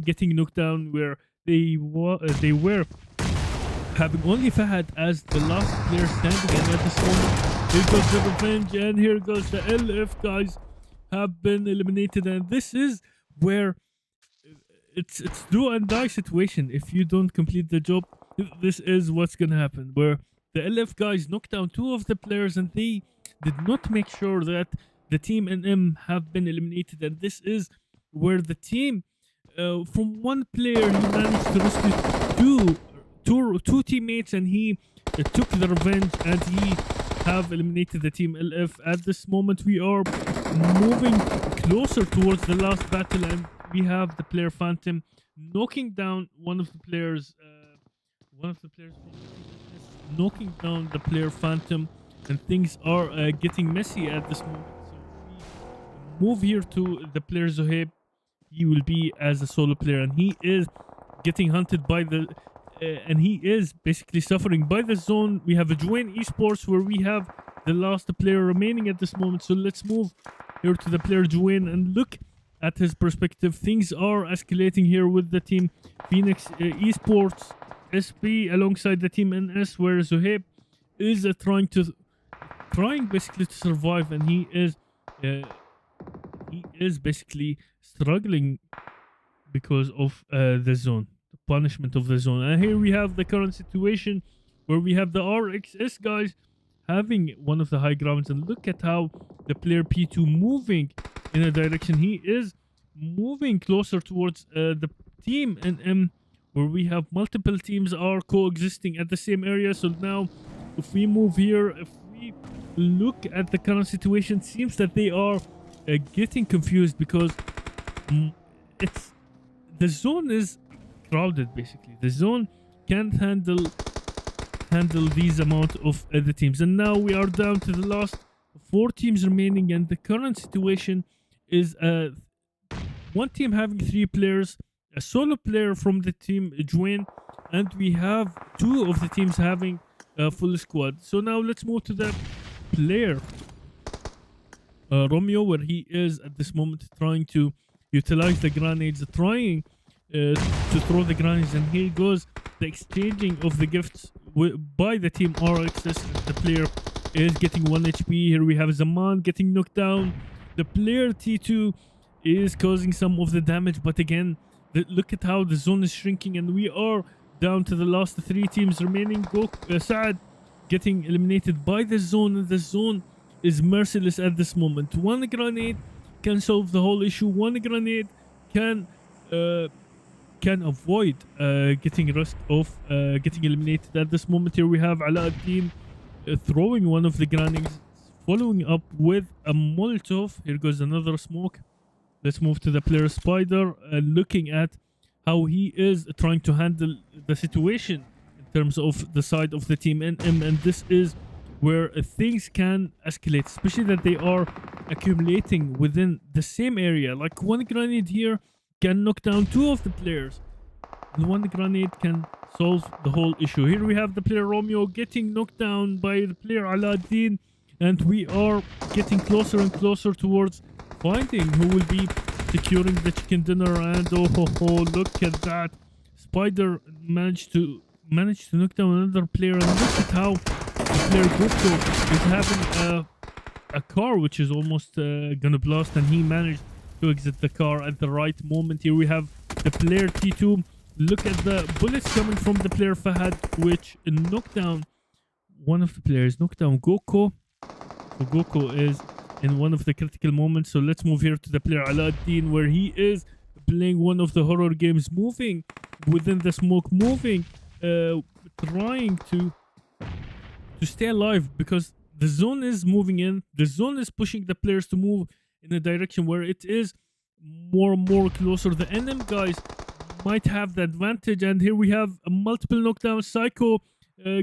getting knocked down, where they were having only Fahad as the last player standing. And at this moment, here goes the revenge, and here goes the LF guys have been eliminated. And this is where it's do and die situation. If you don't complete the job, this is what's gonna happen, where the LF guys knocked down 2 of the players and they did not make sure that the team NM have been eliminated. And this is where the team from 1 player, he managed to rescue two teammates, and he took the revenge, and he have eliminated the team LF. At this moment, we are moving closer towards the last battle, and we have the player Phantom knocking down one of the players from the team, knocking down the player Phantom, and things are getting messy at this moment. So we move here to the player Zohaib. He will be as a solo player, and he is getting hunted by the and he is basically suffering by the zone. We have a Jawan Esports where we have the last player remaining at this moment. So let's move here to the player Jawan and look at his perspective. Things are escalating here with the team Phoenix Esports SP alongside the team NS, where Zohaib is trying basically to survive, and he is basically struggling because of the zone, the punishment of the zone. And here we have the current situation where we have the RXS guys having one of the high grounds, and look at how the player P2 moving in a direction. He is moving closer towards the team NM, where we have multiple teams are coexisting at the same area. So now if we move here, if we look at the current situation, it seems that they are getting confused because the zone is crowded. Basically the zone can't handle these amount of the teams, and now we are down to the last 4 teams remaining. And the current situation is one team having 3 players, a solo player from the team Jawan, and we have 2 of the teams having a full squad. So now let's move to the player Romeo, where he is at this moment trying to utilize the grenades, trying to throw the grenades. And here goes the exchanging of the gifts by the team RXS. The player is getting 1 HP. Here we have Zaman getting knocked down. The player T2 is causing some of the damage, but again, look at how the zone is shrinking, and we are down to the last 3 teams remaining. Saad getting eliminated by the zone, and the zone is merciless at this moment. 1 grenade can solve the whole issue. 1 grenade can avoid getting rest of getting eliminated. At this moment, here we have Alauddin throwing one of the grenades, following up with a Molotov. Here goes another smoke. Let's move to the player Spider, looking at how he is trying to handle the situation in terms of the side of the team NM, and this is where things can escalate, especially that they are accumulating within the same area. Like 1 grenade here can knock down 2 of the players. 1 grenade can solve the whole issue. Here we have the player Romeo getting knocked down by the player Alauddin, and we are getting closer and closer towards finding who will be securing the chicken dinner. And oh, look at that. Spider managed to knock down another player, and look at how the player Gupto is having a car which is almost gonna blast, and he managed to exit the car at the right moment. Here we have the player T2. Look at the bullets coming from the player Fahad, which knocked down one of the players, knocked down Goko. So Goko is in one of the critical moments. So let's move here to the player Alauddin, where he is playing one of the horror games, moving within the smoke, moving, trying to stay alive, because the zone is moving in. The zone is pushing the players to move in a direction where it is more and more closer. The NM guys might have the advantage, and here we have a multiple knockdowns. Psycho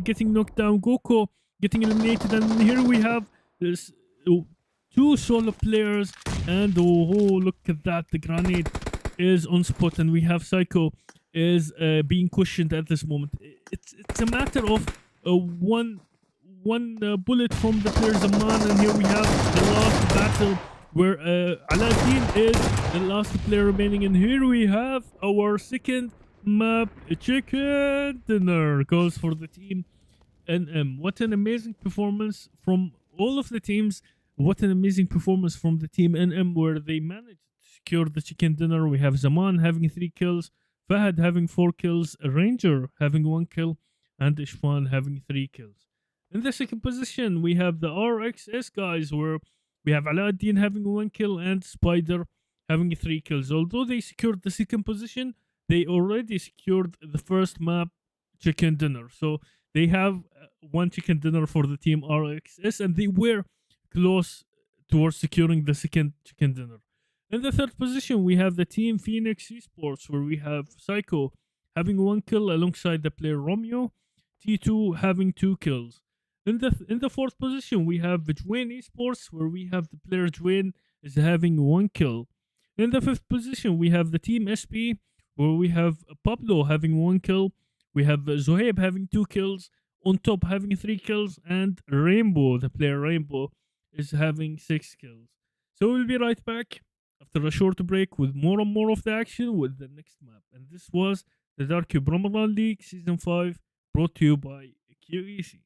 getting knocked down, Goko getting eliminated, and here we have this 2 solo players, and oh, look at that, the grenade is on spot, and we have Psycho is being questioned at this moment. It's a matter of one bullet from the player Zaman, and here we have the last battle where Aladdin is the last player remaining, and here we have our second map. Chicken dinner goes for the team NM. What an amazing performance from all of the teams. What an amazing performance from the team NM, where they managed to secure the chicken dinner. We have Zaman having 3 kills, Fahad having 4 kills, Ranger having 1 kill, and Ishfan having 3 kills. In the second position, we have the RXS guys, where we have Aladdin having 1 kill and Spider having 3 kills. Although they secured the second position, they already secured the first map chicken dinner. So they have 1 chicken dinner for the team RXS, and they were close towards securing the second chicken dinner. In the third position, we have the team Phoenix Esports, where we have Psycho having 1 kill alongside the player Romeo, T2 having 2 kills. In the fourth position, we have Jawan Esports, where we have the player Jawan is having 1 kill. In the fifth position, we have the team SP, where we have Pablo having 1 kill. We have Zohaib having 2 kills, on top having 3 kills, and Rainbow, the player Rainbow, is having 6 kills. So we'll be right back after a short break with more and more of the action with the next map. And this was the Dark Cube Ramadan League Season 5, brought to you by QEC.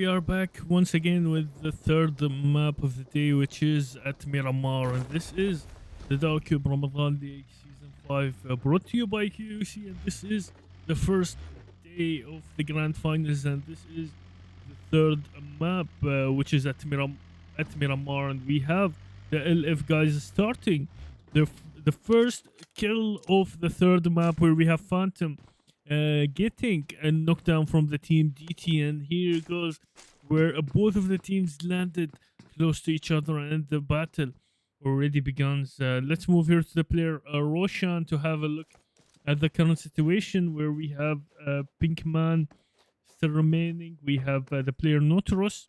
we are back once again with the third map of the day, which is at Miramar, and this is the Dark Cube Ramadan League Season 5, brought to you by QC, and this is the first day of the Grand Finals, and this is the third map, which is at Miramar, and we have the LF guys starting the first kill of the third map, where we have Phantom getting a knockdown from the team DT, and here goes where both of the teams landed close to each other and the battle already begins. Let's move here to the player Roshan to have a look at the current situation, where we have Pinkman still remaining. We have the player Notorus.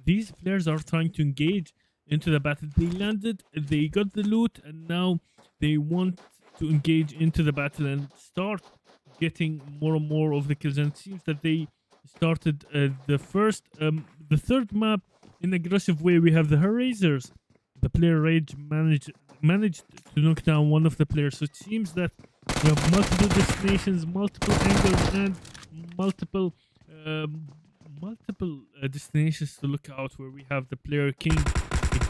These players are trying to engage into the battle. They landed, they got the loot, and now they want to engage into the battle and start getting more and more of the kills. And it seems that they started the third map in an aggressive way. We have the Erasers. The player Rage managed to knock down one of the players. So it seems that we have multiple destinations, multiple angles, and multiple destinations to look out, where we have the player King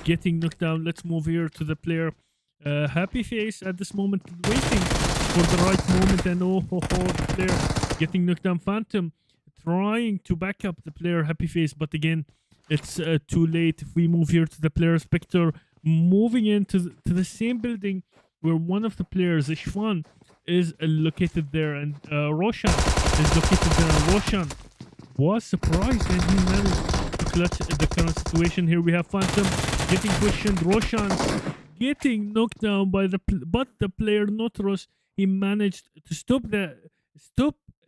getting knocked down. Let's move here to the player Happy Face at this moment, waiting for the right moment, and the player getting knocked down. Phantom trying to back up the player Happy Face, but again it's too late. If we move here to the player Spectre, moving into the same building where one of the players, Ishwan, is located there, and Roshan is located there. And Roshan was surprised, and he managed to clutch the current situation. Here we have Phantom getting questioned. Roshan getting knocked down by but the player Notorus, he managed to stop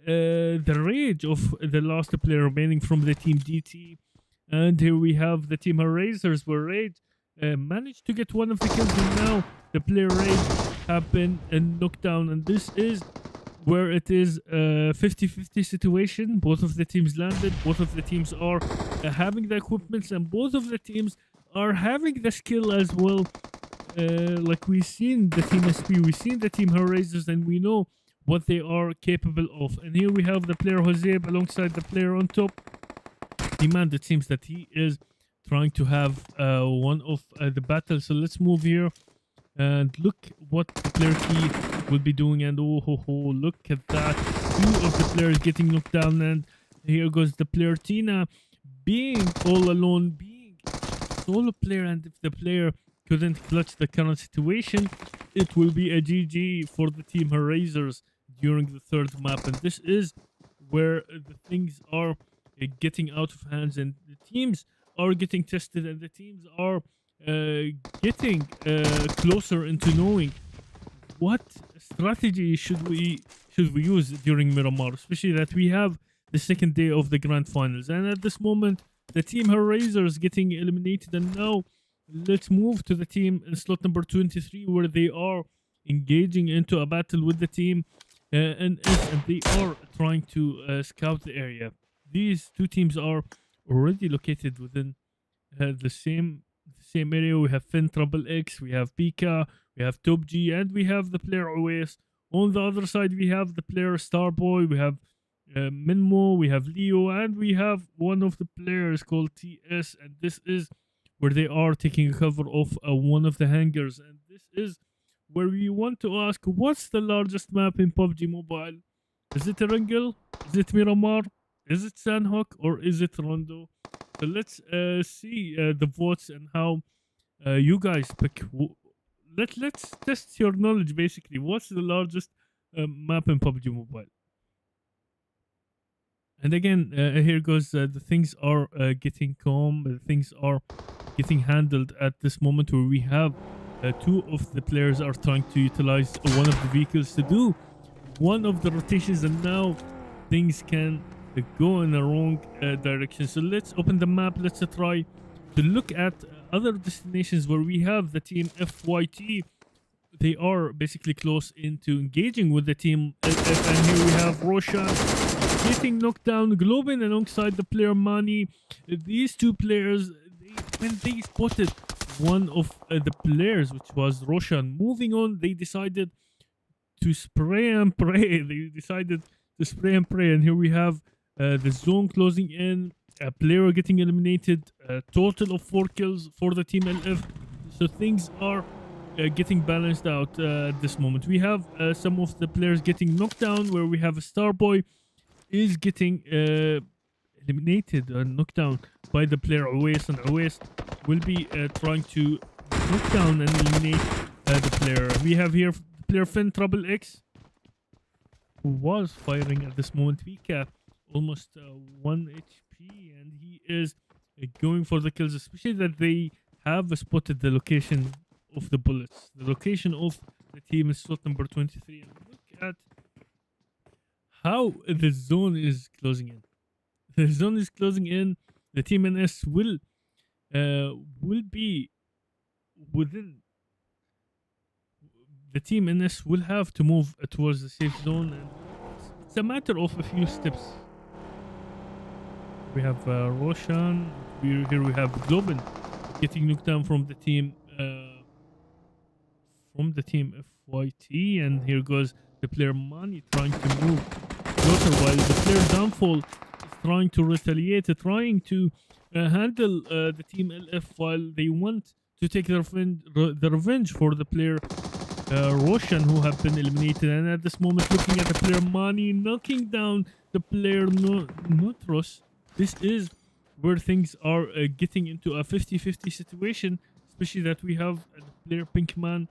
the rage of the last player remaining from the team DT. And here we have the team Erasers, where Rage managed to get one of the kills, and now the player Rage have been knocked down, and this is where it is a 50-50 situation. Both of the teams landed, both of the teams are having the equipments, and both of the teams are having the skill as well. Like we've seen the team SP, we've seen the team Erasers, and we know what they are capable of. And here we have the player Joseb alongside the player on top. Demand, it seems that he is trying to have one of the battles. So let's move here and look what the player Key will be doing. And look at that, two of the players getting knocked down, and here goes the player Tina being all alone, being solo player. And if the player couldn't clutch the current situation, it will be a GG for the team Erasers during the third map. And this is where the things are getting out of hands, and the teams are getting tested, and the teams are getting closer into knowing what strategy should we use during Miramar, especially that we have the second day of the grand finals. And at this moment, the team Erasers getting eliminated, and now let's move to the team in slot number 23, where they are engaging into a battle with the team and they are trying to scout the area. These two teams are already located within the same area. We have Finn Trouble X, we have Pika, we have Top G, and we have the player Oas. On the other side, we have the player Starboy, we have Minmo, we have Leo, and we have one of the players called TS. And this is where they are taking a cover of one of the hangars. And this is where we want to ask, what's the largest map in PUBG Mobile? Is it Erangel? Is it Miramar? Is it Sandhawk, or is it Rondo? So let's see the votes and how you guys pick. Let's test your knowledge, basically. What's the largest map in PUBG Mobile? And again, here goes. The things are getting calm. Things are getting handled at this moment, where we have two of the players are trying to utilize one of the vehicles to do one of the rotations, and now things can go in the wrong direction. So let's open the map. Let's try to look at other destinations where we have the team FYT. They are basically close into engaging with the team LF, and here we have Roshan getting knocked down, Globin alongside the player Mani. These two players, when they spotted one of the players, which was Roshan, moving on, they decided to spray and pray. They decided to spray and pray, and here we have the zone closing in, a player getting eliminated, a total of 4 kills for the team LF. So things are getting balanced out at this moment. We have some of the players getting knocked down, where we have a Starboy is getting eliminated and knocked down by the player Awais, and Awais will be trying to knock down and eliminate the player. We have here player Finn Trouble X, who was firing at this moment. Pika almost 1 HP, and he is going for the kills, especially that they have spotted the location of the bullets. The location of the team is slot number 23, and look at how the zone is closing in. The zone is closing in. The team NS will be within. The team NS will have to move towards the safe zone, and it's a matter of a few steps. We have Roshan. Here we have Globin getting knocked down from the team FYT, and here goes the player Mani trying to move closer, while the player Downfall is trying to retaliate, trying to handle the team LF, while they want to take the revenge for the player Roshan, who have been eliminated. And at this moment, looking at the player Mani knocking down the player Notros, this is where things are getting into a 50-50 situation, especially that we have the player Pinkman,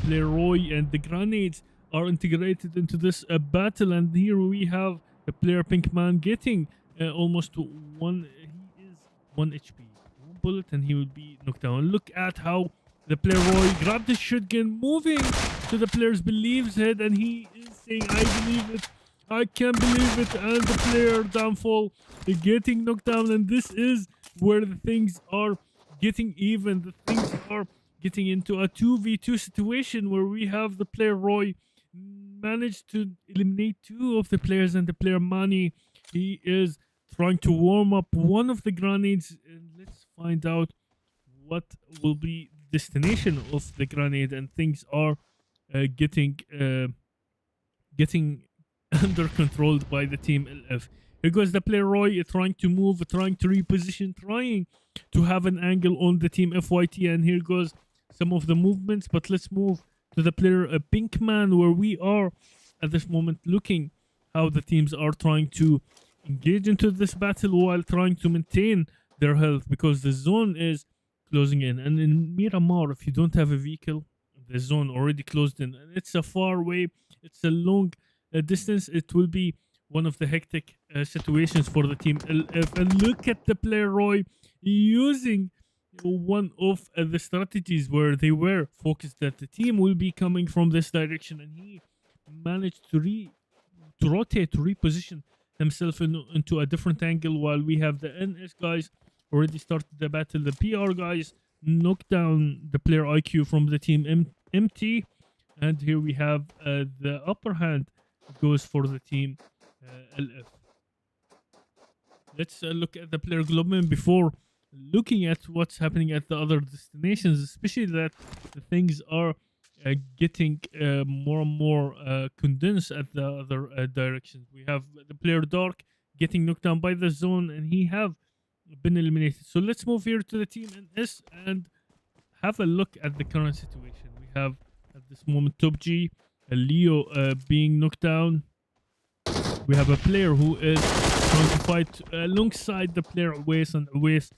player Roy, and the grenades are integrated into this battle. And here we have the player Pinkman getting almost one. He is 1 HP, 1 bullet, and he will be knocked down. Look at how the player Roy grabbed the shotgun, moving to the player's Believe's head, and he is saying, "I believe it, I can't believe it." And the player Downfall is getting knocked down, and this is where the things are getting even. The things are getting into a 2v2 situation, where we have the player Roy managed to eliminate 2 of the players, and the player Mani, he is trying to warm up one of the grenades, and let's find out what will be the destination of the grenade. And things are getting under control by the team LF. Here goes the player Roy trying to move, trying to reposition, trying to have an angle on the team FYT, and here goes some of the movements. But let's move to the player Pinkman, where we are at this moment looking how the teams are trying to engage into this battle while trying to maintain their health, because the zone is closing in. And in Miramar, if you don't have a vehicle, the zone already closed in, and it's a far way, it's a long distance. It will be one of the hectic situations for the team LF. And look at the player Roy using one of the strategies where they were focused that the team will be coming from this direction, and he managed to rotate, to reposition himself into a different angle, while we have the NS guys already started the battle. The PR guys knocked down the player IQ from the team MT, and here we have the upper hand goes for the team LF. Let's look at the player Globman before looking at what's happening at the other destinations, especially that the things are getting more and more condensed at the other directions. We have the player Dark getting knocked down by the zone, and he have been eliminated. So let's move here to the team NS and have a look at the current situation. We have at this moment Top G, Leo being knocked down. We have a player who is trying to fight alongside the player Awais, and Awais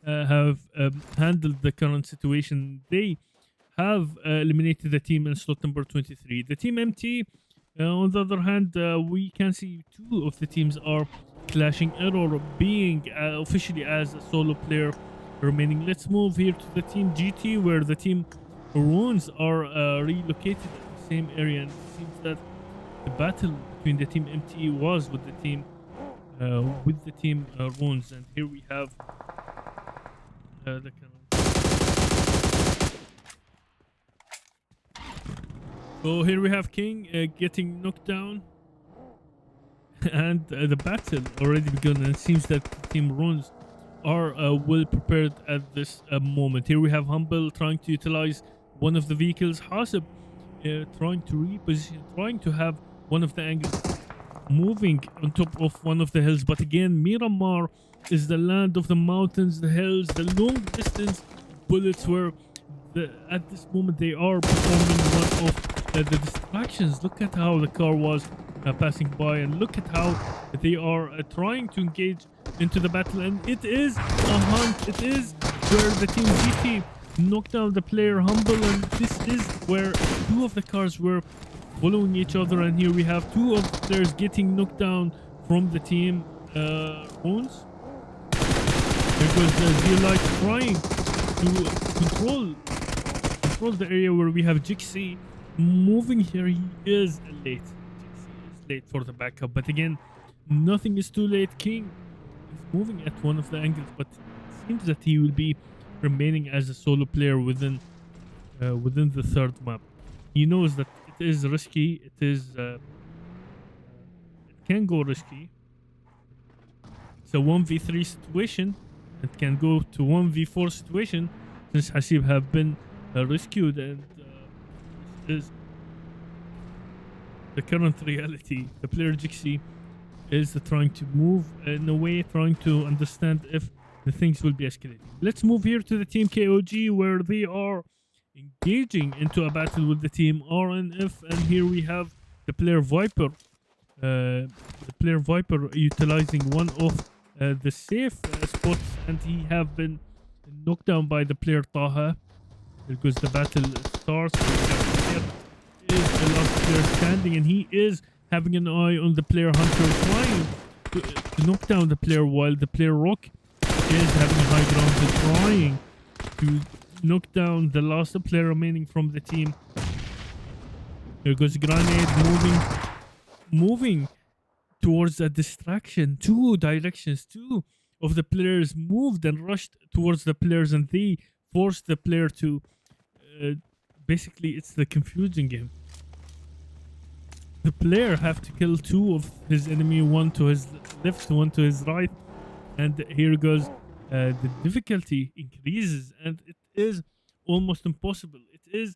have handled the current situation. They have eliminated the team in slot number 23. The team MT, on the other hand, we can see 2 of the teams are clashing. Error being officially as a solo player remaining. Let's move here to the team GT, where the team Runes are relocated at the same area, and it seems that the battle between the team MT was with the team Runes. And here we have the So here we have King getting knocked down, and the battle already begun, and it seems that Team Runes are well prepared at this moment. Here we have Humble trying to utilize one of the vehicles, Hasib trying to reposition, trying to have one of the angles moving on top of one of the hills, but again Miramar is the land of the mountains, the hills, the long distance bullets where at this moment they are performing one of the distractions. Look at how the car was passing by, and look at how they are trying to engage into the battle, and it is a hunt. It is where the team GT knocked down the player Humble, and this is where two of the cars were following each other, and here we have two of the players getting knocked down from the team Runes. Because Light trying to control the area where we have Jixi moving here. He is late. Jixi is late for the backup, but again, nothing is too late. King is moving at one of the angles, but it seems that he will be remaining as a solo player within the third map. He knows that it is risky. It can go risky. It's a 1v3 situation. It can go to 1v4 situation since Hasib have been rescued, and this is the current reality. The player Jixi is trying to move in a way, trying to understand if the things will be escalating. Let's move here to the team KOG, where they are engaging into a battle with the team RNF, and here we have the player Viper. The player Viper utilizing one of the safe spots, and he have been knocked down by the player Taha. Because the battle starts, is the last player standing, and he is having an eye on the player Hunter, trying to knock down the player, while the player Rock is having a high ground and trying to knock down the last player remaining from the team. There goes Grenade moving towards a distraction. Two directions, two of the players moved and rushed towards the players, and they forced the player to basically, it's the confusing game. The player have to kill two of his enemy, one to his left, one to his right, and here goes the difficulty increases, and it is almost impossible. It is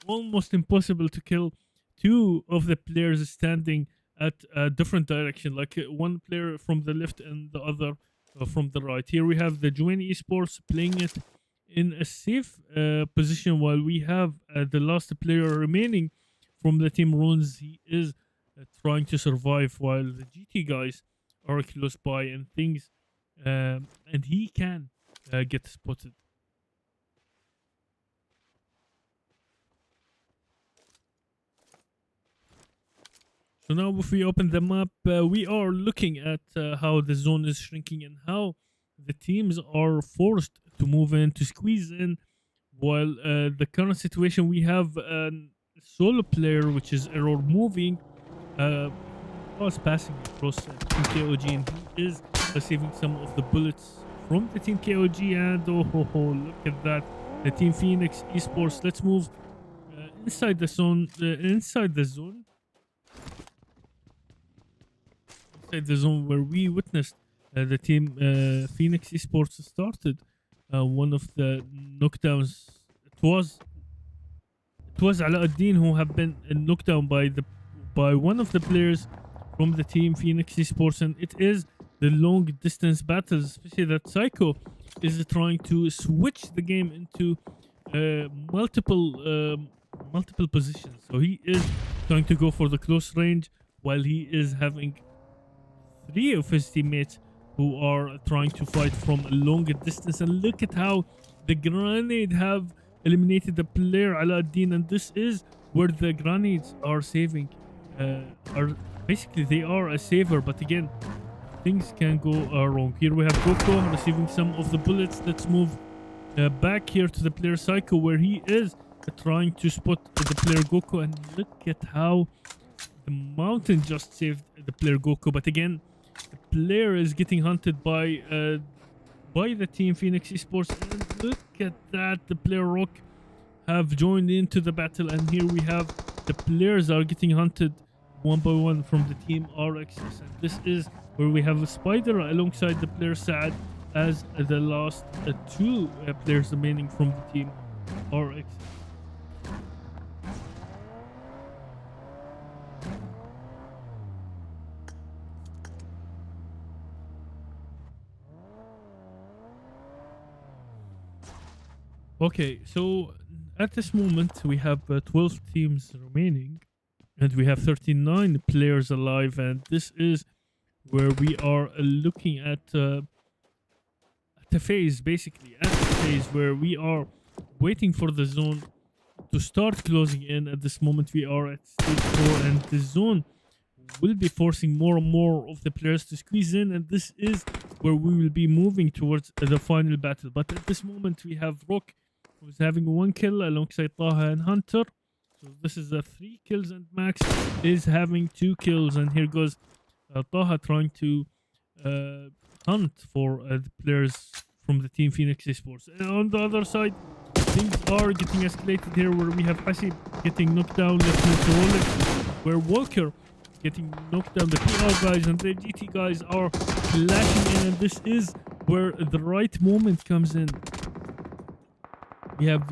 almost impossible to kill two of the players standing at a different direction, like one player from the left and the other from the right. Here we have the Jawan Esports playing it in a safe position, while we have the last player remaining from the team Runes. He is trying to survive while the GT guys are close by, and things and he can get spotted. So now if we open the map, we are looking at how the zone is shrinking and how the teams are forced to move in, to squeeze in, while the current situation, we have a solo player, which is Error, moving was passing across Team KOG, and he is receiving some of the bullets from the Team KOG, and look at that, the Team Phoenix Esports. Let's move inside the zone, inside the zone where we witnessed the Team Phoenix Esports started one of the knockdowns. It was Alauddin who have been knocked down by one of the players from the Team Phoenix Esports, and it is the long distance battles, especially that Psycho is trying to switch the game into multiple positions. So he is trying to go for the close range, while he is having three of his teammates who are trying to fight from a longer distance. And look at how the grenade have eliminated the player Alauddin, and this is where the grenades are saving. Basically they are a saver, but again, things can go wrong. Here we have Goku receiving some of the bullets. Let's move back here to the player Psycho, where he is trying to spot the player Goku, and look at how the mountain just saved the player Goku. But again, the player is getting hunted by the Team Phoenix Esports, and look at that, the player Rock have joined into the battle, and here we have the players are getting hunted one by one from the Team RXS, and this is where we have a Spider alongside the player Saad as the last two players remaining from the Team RXS. Okay, so at this moment we have 12 teams remaining, and we have 39 players alive, and this is where we are looking at the phase, basically at the phase where we are waiting for the zone to start closing in. At this moment we are at stage 4, and the zone will be forcing more and more of the players to squeeze in, and this is where we will be moving towards the final battle. But at this moment we have Rock, who's having 1 kill alongside Taha and Hunter. So this is a 3 kills, and Max is having 2 kills. And here goes Taha trying to hunt for the players from the team Phoenix Esports. And on the other side, things are getting escalated here, where we have Hasib getting knocked down. Let's move to Rolex, where Walker getting knocked down. The PR guys and the GT guys are clashing in, and this is where the right moment comes in. We have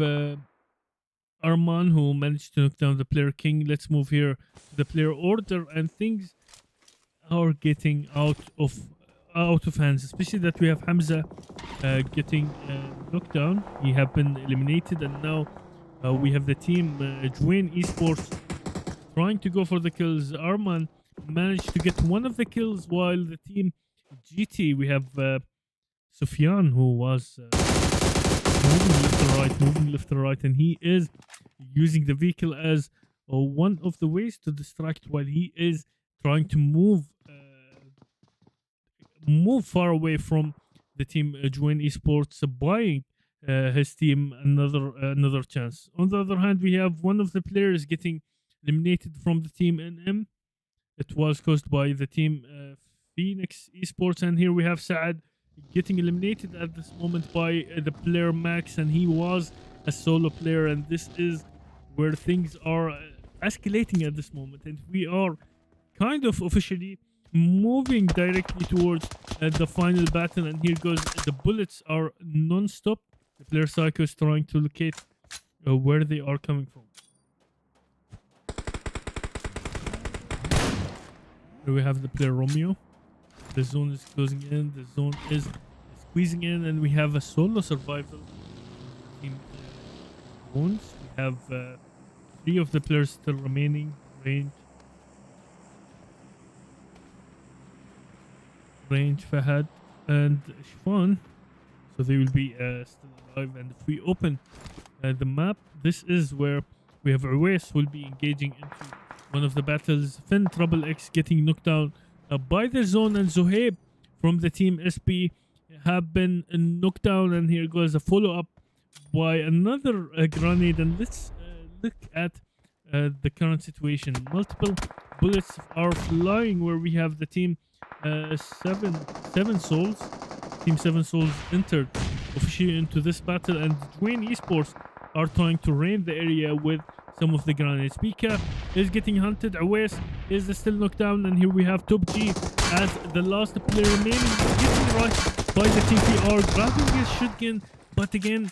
Arman, who managed to knock down the player King. Let's move here to the player order, and things are getting out of hands, especially that we have Hamza getting knocked down. He have been eliminated, and now we have the team Jawan Esports trying to go for the kills. Arman managed to get 1 of the kills, while the team GT, we have Sufyan, who was moving left to right, and he is using the vehicle as one of the ways to distract while he is trying to move far away from the team Jawan Esports, buying his team another chance. On the other hand, we have one of the players getting eliminated from the team NM. It was caused by the team Phoenix Esports, and here we have Saad getting eliminated at this moment by the player Max, and he was a solo player, and this is where things are escalating at this moment, and we are kind of officially moving directly towards the final battle. And here goes, the bullets are non-stop. The player Psycho is trying to locate where they are coming from. Here we have the player Romeo. The zone is closing in, the zone is squeezing in, and we have a solo survival in wounds. We have 3 of the players still remaining. Range, Fahad, and Shifan. So they will be still alive. And if we open the map, this is where we have Uwais will be engaging into one of the battles. Finn Trouble X getting knocked down by the zone, and Zohaib from the team SP have been knocked down. And here goes a follow-up by another grenade. And let's look at the current situation. Multiple bullets are flying, where we have the team seven souls. Team 7 souls entered officially into this battle, and Jawan Esports are trying to raid the area with some of the grenades. Pika is getting hunted. Awais is still knocked down, and here we have Top G as the last player remaining, getting rushed by the team PR, grabbing his shotgun, but again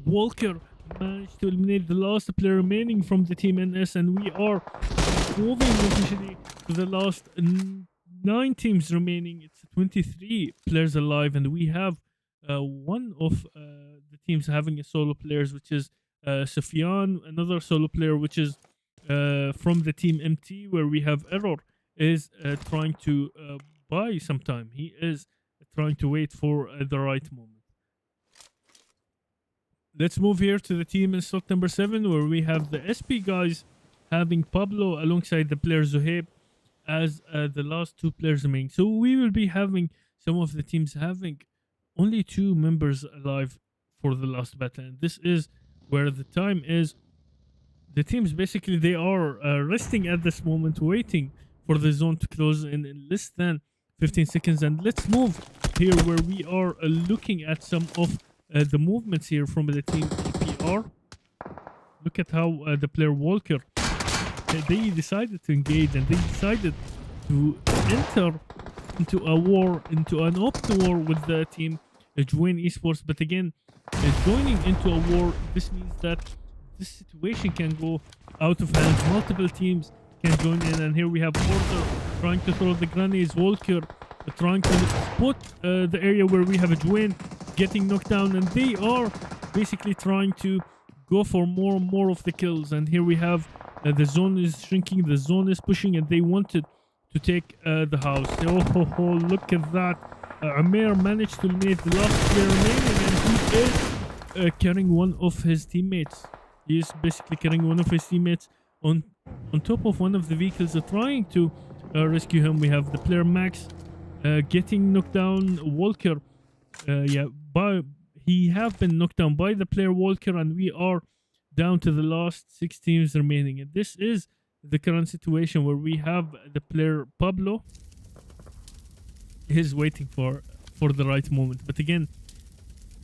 Walker managed to eliminate the last player remaining from the team NS, and we are moving officially to the last 9 teams remaining. It's 23 players alive, and we have one of the teams having a solo players, which is Sufyan, another solo player, which is from the team MT, where we have Error is trying to buy some time. He is trying to wait for the right moment. Let's move here to the team in slot number 7, where we have the SP guys having Pablo alongside the player Zohaib as the last 2 players remaining. So we will be having some of the teams having only 2 members alive for the last battle, and this is where the time is. The teams basically, they are resting at this moment, waiting for the zone to close in less than 15 seconds. And let's move here, where we are looking at some of the movements here from the team PR. Look at how the player Walker, they decided to engage, and they decided to enter into a war, into an open war with the team Jawan Esports. But again, joining into a war, this means that this situation can go out of hands. Multiple teams can join in, and here we have Porter trying to throw the grenades, Walker trying to spot the area where we have a Jawan getting knocked down, and they are basically trying to go for more and more of the kills. And here we have the zone is shrinking, the zone is pushing, and they wanted to take the house. Oh, look at that. Amir managed to eliminate the last player remaining, and he is carrying one of his teammates. He is basically carrying one of his teammates on top of one of the vehicles, trying to rescue him. We have the player Max getting knocked down. Walker, he have been knocked down by the player Walker, and we are down to the last 6 teams remaining. And this is the current situation where we have the player Pablo. He's waiting for the right moment. But again,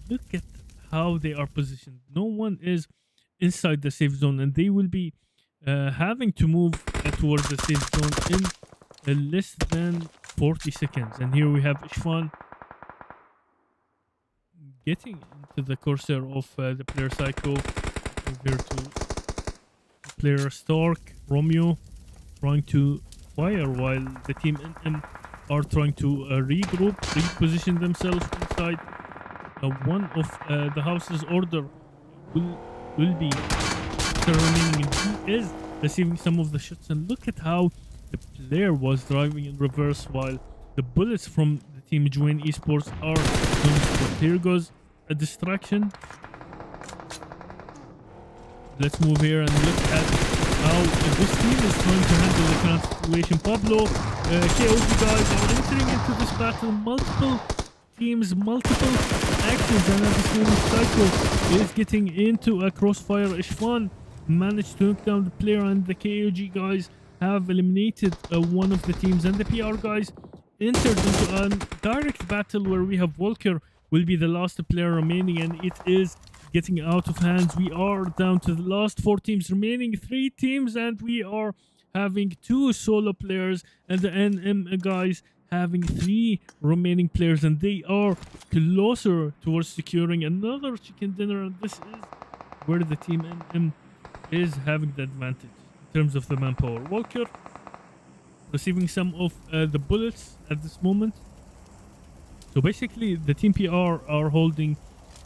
look at how they are positioned. No one is inside the safe zone, and they will be having to move towards the safe zone in less than 40 seconds. And here we have Ishfan getting into the Corsair of the player Psycho. Over to player Stark, Romeo trying to fire while the team NM are trying to regroup, reposition themselves inside one of the house's order. Will be remaining, and he is receiving some of the shots. And look at how the player was driving in reverse while the bullets from the team Jawan Esports are going. Here goes a distraction. Let's move here and look at how this team is trying to handle the current situation. Pablo, KOG guys are entering into this battle. Multiple teams, multiple actions, and at this moment Psycho is getting into a crossfire. Ishfan managed to knock down the player, and the KOG guys have eliminated one of the teams, and the PR guys entered into a direct battle where we have Walker will be the last player remaining, and it is getting out of hands. We are down to the last 4 teams remaining, 3 teams, and we are having 2 solo players, and the NM guys having 3 remaining players, and they are closer towards securing another chicken dinner. And this is where the team NM is having the advantage in terms of the manpower. Walker receiving some of the bullets at this moment. So basically the team PR are holding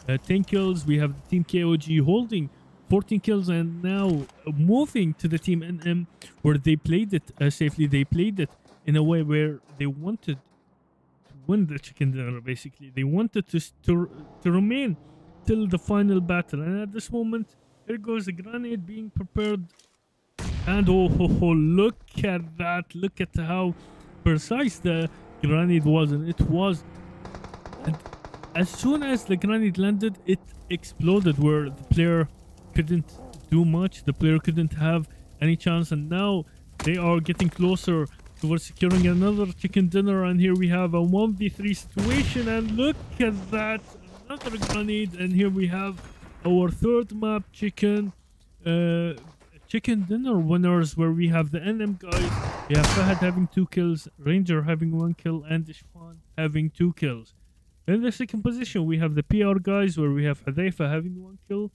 10 kills. We have the team KOG holding 14 kills, and now moving to the team NM where they played it safely. They played it in a way where they wanted to win the chicken dinner. Basically they wanted to remain till the final battle. And at this moment, here goes a grenade being prepared, and oh, look at that. Look at how precise the grenade was, and it was, and as soon as the grenade landed, it exploded where the player couldn't do much. The player couldn't have any chance, and now they are getting closer towards securing another chicken dinner. And here we have a 1v3 situation, and look at that, another grenade. And here we have our 3rd map chicken dinner winners, where we have the NM guys. We have Fahad having 2 kills, Ranger having 1 kill, and Ishfan having 2 kills. In the second position, we have the PR guys, where we have Hadaifa having 1 kill.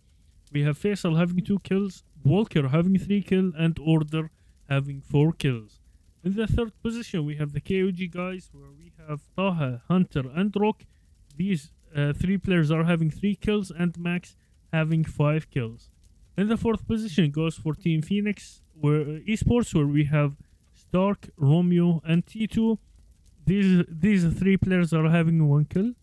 We have Faisal having 2 kills, Walker having 3 kills, and Order having 4 kills. In the third position, we have the KOG guys, where we have Taha, Hunter, and Rock. These 3 players are having 3 kills, and Max having 5 kills. In the fourth position goes for Team Phoenix Esports, where we have Stark, Romeo, and T2. These 3 players are having 1 kill.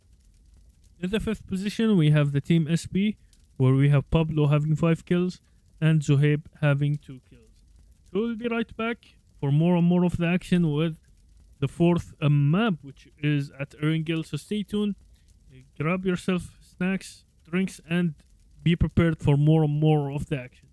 In the fifth position, we have the Team SP, where we have Pablo having 5 kills and Zohaib having 2 kills. So we'll be right back for more and more of the action with the 4th map, which is at Erangel. So stay tuned, grab yourself snacks, drinks, and be prepared for more and more of the action.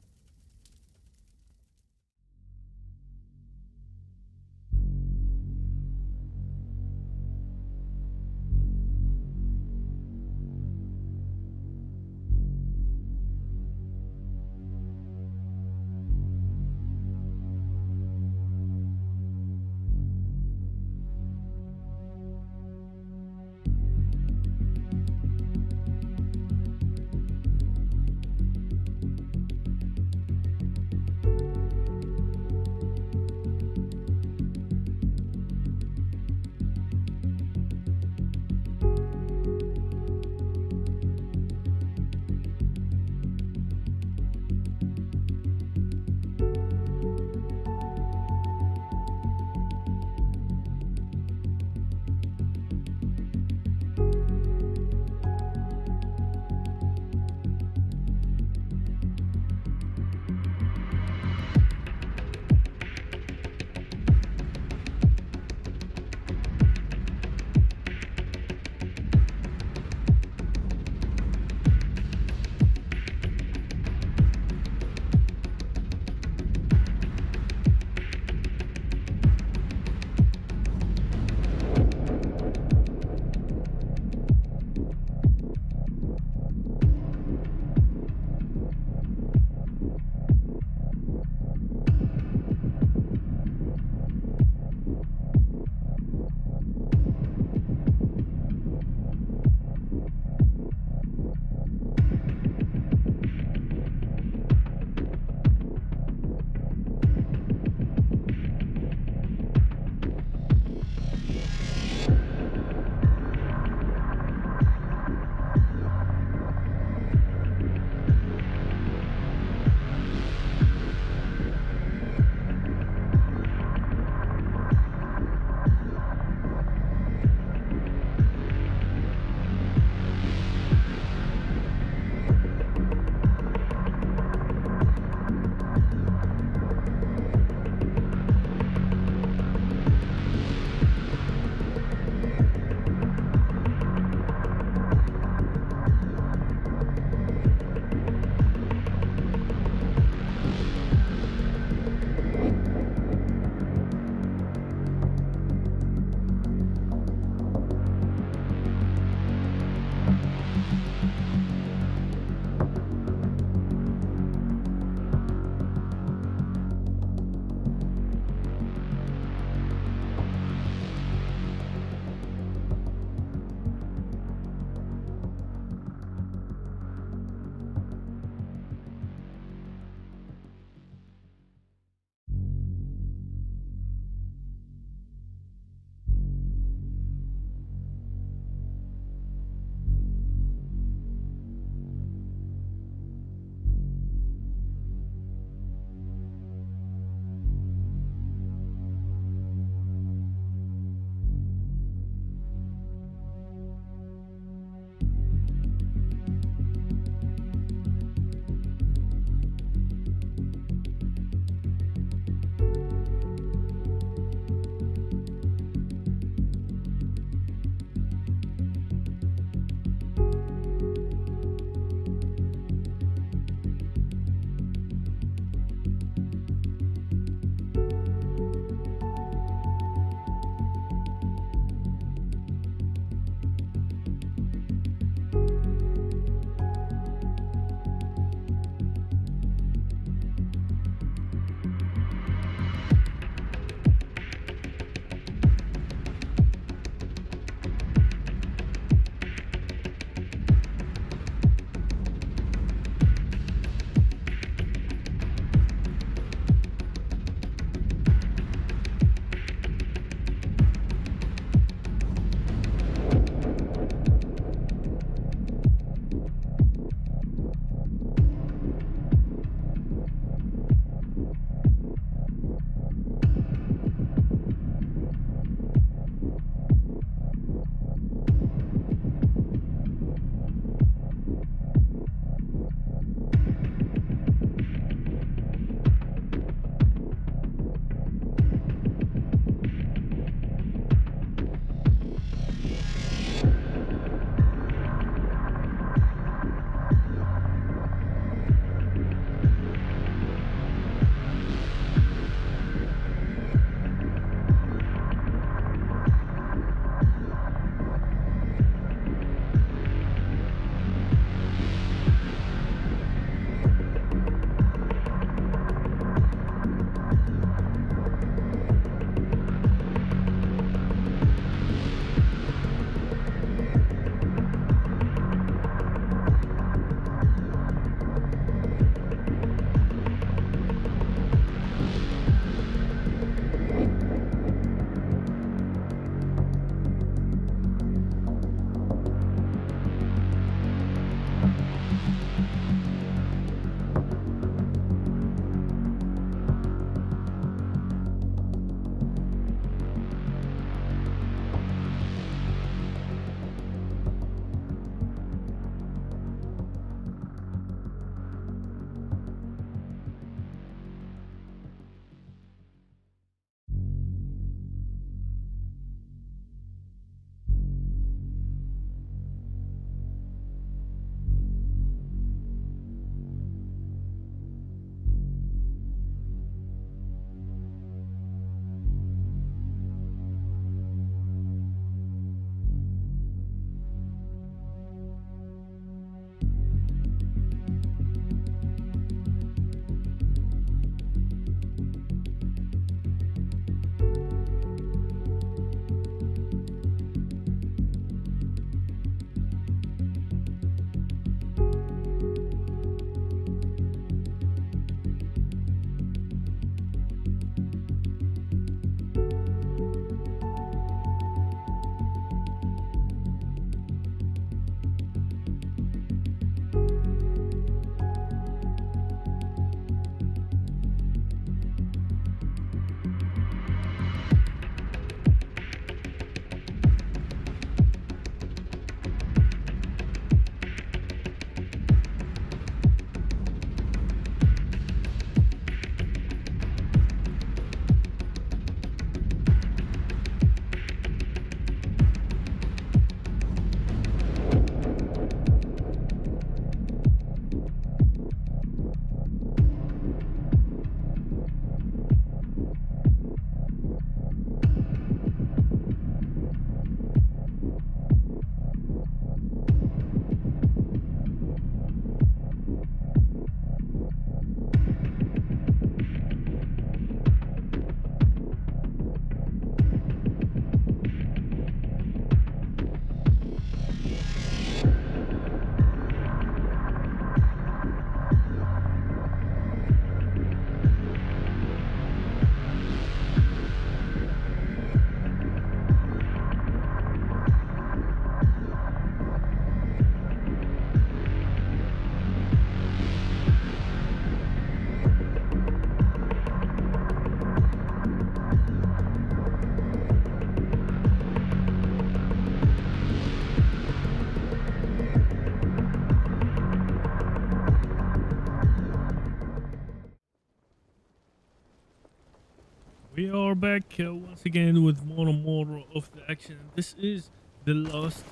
We are back once again with more and more of the action. This is the last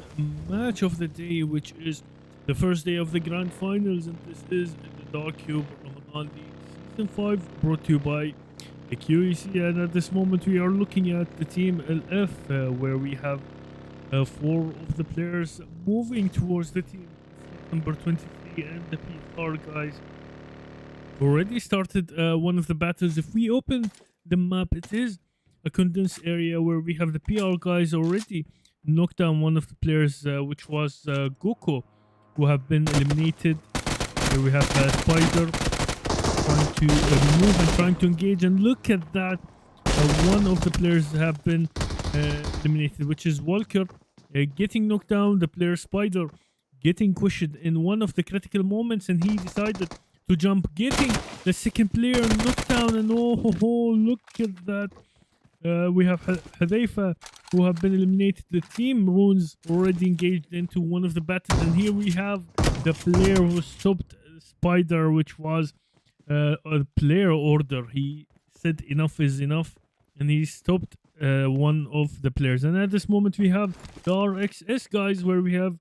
match of the day, which is the first day of the grand finals, and this is the Dark Cube Ramadan League Season 5, brought to you by the QEC. And at this moment, we are looking at the team LF, where we have 4 of the players moving towards the team number 23, and the PR guys already started one of the battles. If we open the map, it is a condensed area where we have the PR guys already knocked down one of the players, which was Goko, who have been eliminated. Here we have Spider trying to move and trying to engage, and look at that, one of the players have been eliminated, which is Walker, getting knocked down. The player Spider getting pushed in one of the critical moments, and he decided to jump, getting the second player knocked down. And oh, look at that. We have Hadaifa, who have been eliminated. The team Runes already engaged into one of the battles, and here we have the player who stopped Spider, which was a player order. He said enough is enough, and he stopped one of the players. And at this moment, we have the RXS guys, where we have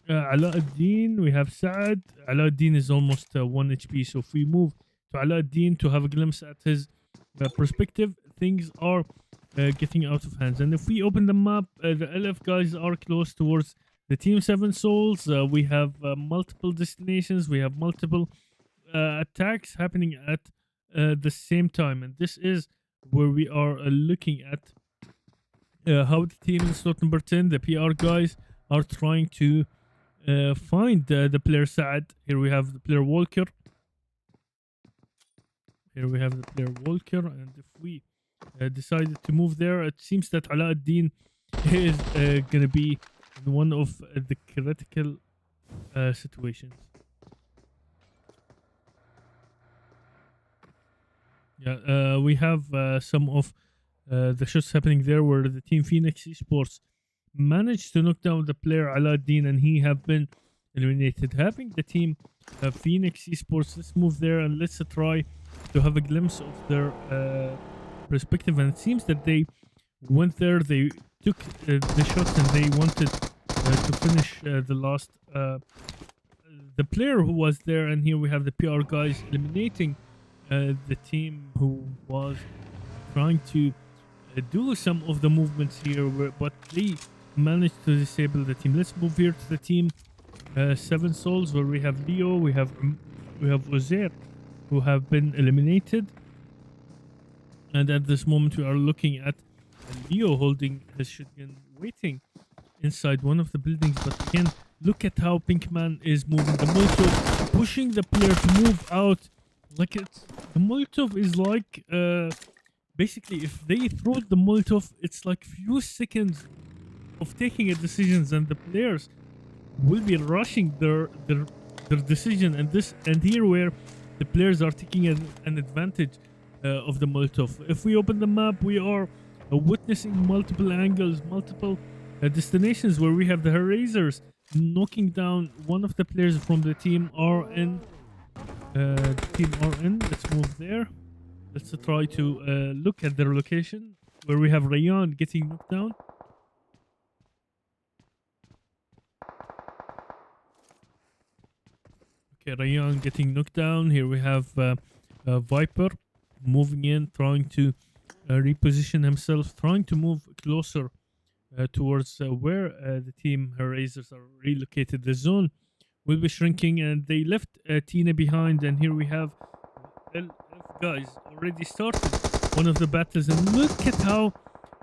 Alauddin, we have Saad. Alauddin is almost 1 HP, so if we move to Alauddin to have a glimpse at his perspective, things are getting out of hands. And if we open the map, the LF guys are close towards the Team 7 Souls. We have multiple destinations, we have multiple attacks happening at the same time, and this is where we are looking at how the team in slot number 10, the PR guys, are trying to find the player Saad. Here we have the player Walker. Here we have the player Walker, and if we decided to move there, it seems that Alauddin is gonna be in one of the critical situations. Yeah, we have some of the shots happening there, where the team Phoenix Esports managed to knock down the player Alauddin, and he have been eliminated. Having the team Phoenix Esports, let's move there and let's try to have a glimpse of their perspective. And it seems that they went there, they took the shots, and they wanted to finish the last the player who was there. And here we have the PR guys eliminating the team who was trying to do some of the movements here, but they managed to disable the team. Let's move here to the team 7 Souls, where we have Leo, we have Uzair, who have been eliminated. And at this moment, we are looking at Leo holding his shotgun, waiting inside one of the buildings. But again, look at how Pinkman is moving the Molotov, pushing the player to move out. Like, it's the Molotov is like basically, if they throw the Molotov, it's like few seconds of taking a decisions, and the players will be rushing their decision. And here where the players are taking an advantage of the Molotov. If we open the map, we are witnessing multiple angles, multiple destinations, where we have the Erasers knocking down one of the players from the team RN. Team RN, let's move there. Let's try to look at their location, where we have Rayan getting knocked down. Okay, Rayan getting knocked down. Here we have Viper moving in, trying to reposition himself, trying to move closer towards where the team Erasers are relocated. The zone will be shrinking, and they left Tina behind. And here we have LF guys already started one of the battles, and look at how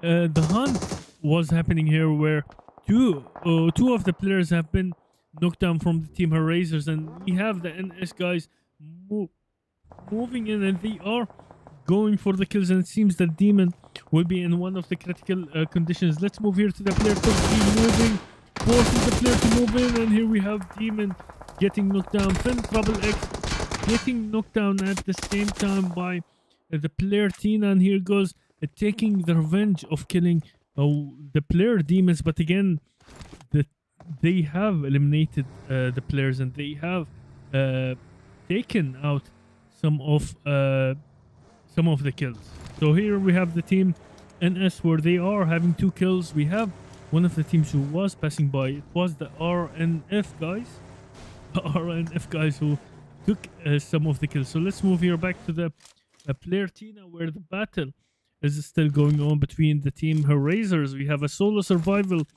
the hunt was happening here, where two of the players have been knocked down from the team Erasers, and we have the NS guys moving in, and they are going for the kills. And it seems that Demon will be in one of the critical conditions. Let's move here to the player moving, forcing the player to move in, and here we have Demon getting knocked down. Finn Trouble X getting knocked down at the same time by the player Tina, and here goes taking the revenge of killing the player Demons. But again, they have eliminated the players, and they have taken out some of the kills. So here we have the team NS where they are having 2 kills. We have one of the teams who was passing by. It was the RNF guys. RNF guys who took some of the kills. So let's move here back to the player Tina, where the battle is still going on between the team Erasers. We have a solo survival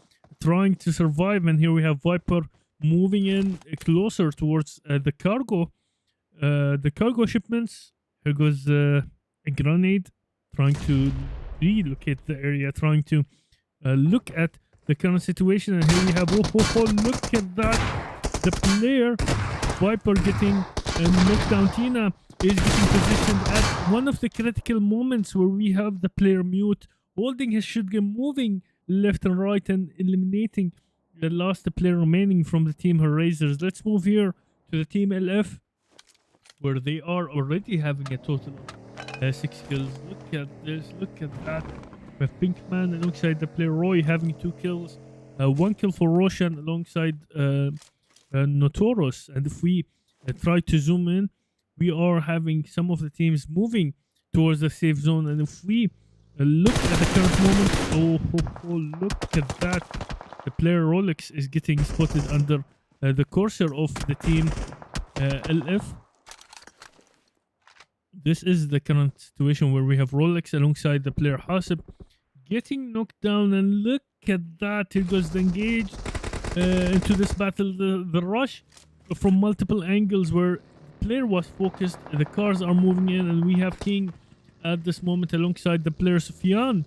trying to survive, and here we have Viper moving in closer towards the cargo shipments. Here goes a grenade, trying to relocate the area, trying to look at the current situation. And here we have, oh, look at that, the player Viper getting knocked down. Tina is getting positioned at one of the critical moments where we have the player Mute holding his shotgun, moving left and right and eliminating the last player remaining from the team Erasers. Let's move here to the team LF, where they are already having a total of 6 kills. Look at this, look at that. We have Pinkman alongside the player Roy having 2 kills. 1 kill for Roshan alongside Notoros. And if we try to zoom in, we are having some of the teams moving towards the safe zone. And if we look at the current moment, oh, look at that. The player Rolex is getting spotted under the cursor of the team LF. This is the current situation where we have Rolex alongside the player Hasib getting knocked down. And look at that. Here goes the engage into this battle. The rush from multiple angles where the player was focused. The cars are moving in, and we have King at this moment alongside the player Sufyan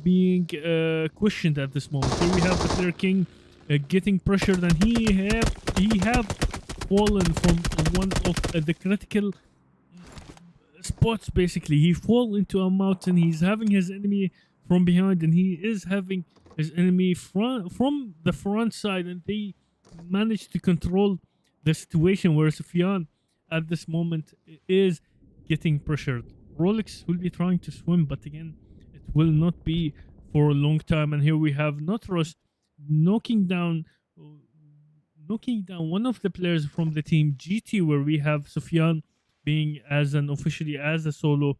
being questioned at this moment. Here we have the player King getting pressured, and he have fallen from one of the critical spots. Basically, he fall into a mountain. He's having his enemy from behind, and he is having his enemy from the front side, and they managed to control the situation where Sufyan at this moment is getting pressured. Rolex will be trying to swim, but again, it will not be for a long time. And here we have Notros knocking down one of the players from the team GT, where we have Sufyan being officially as a solo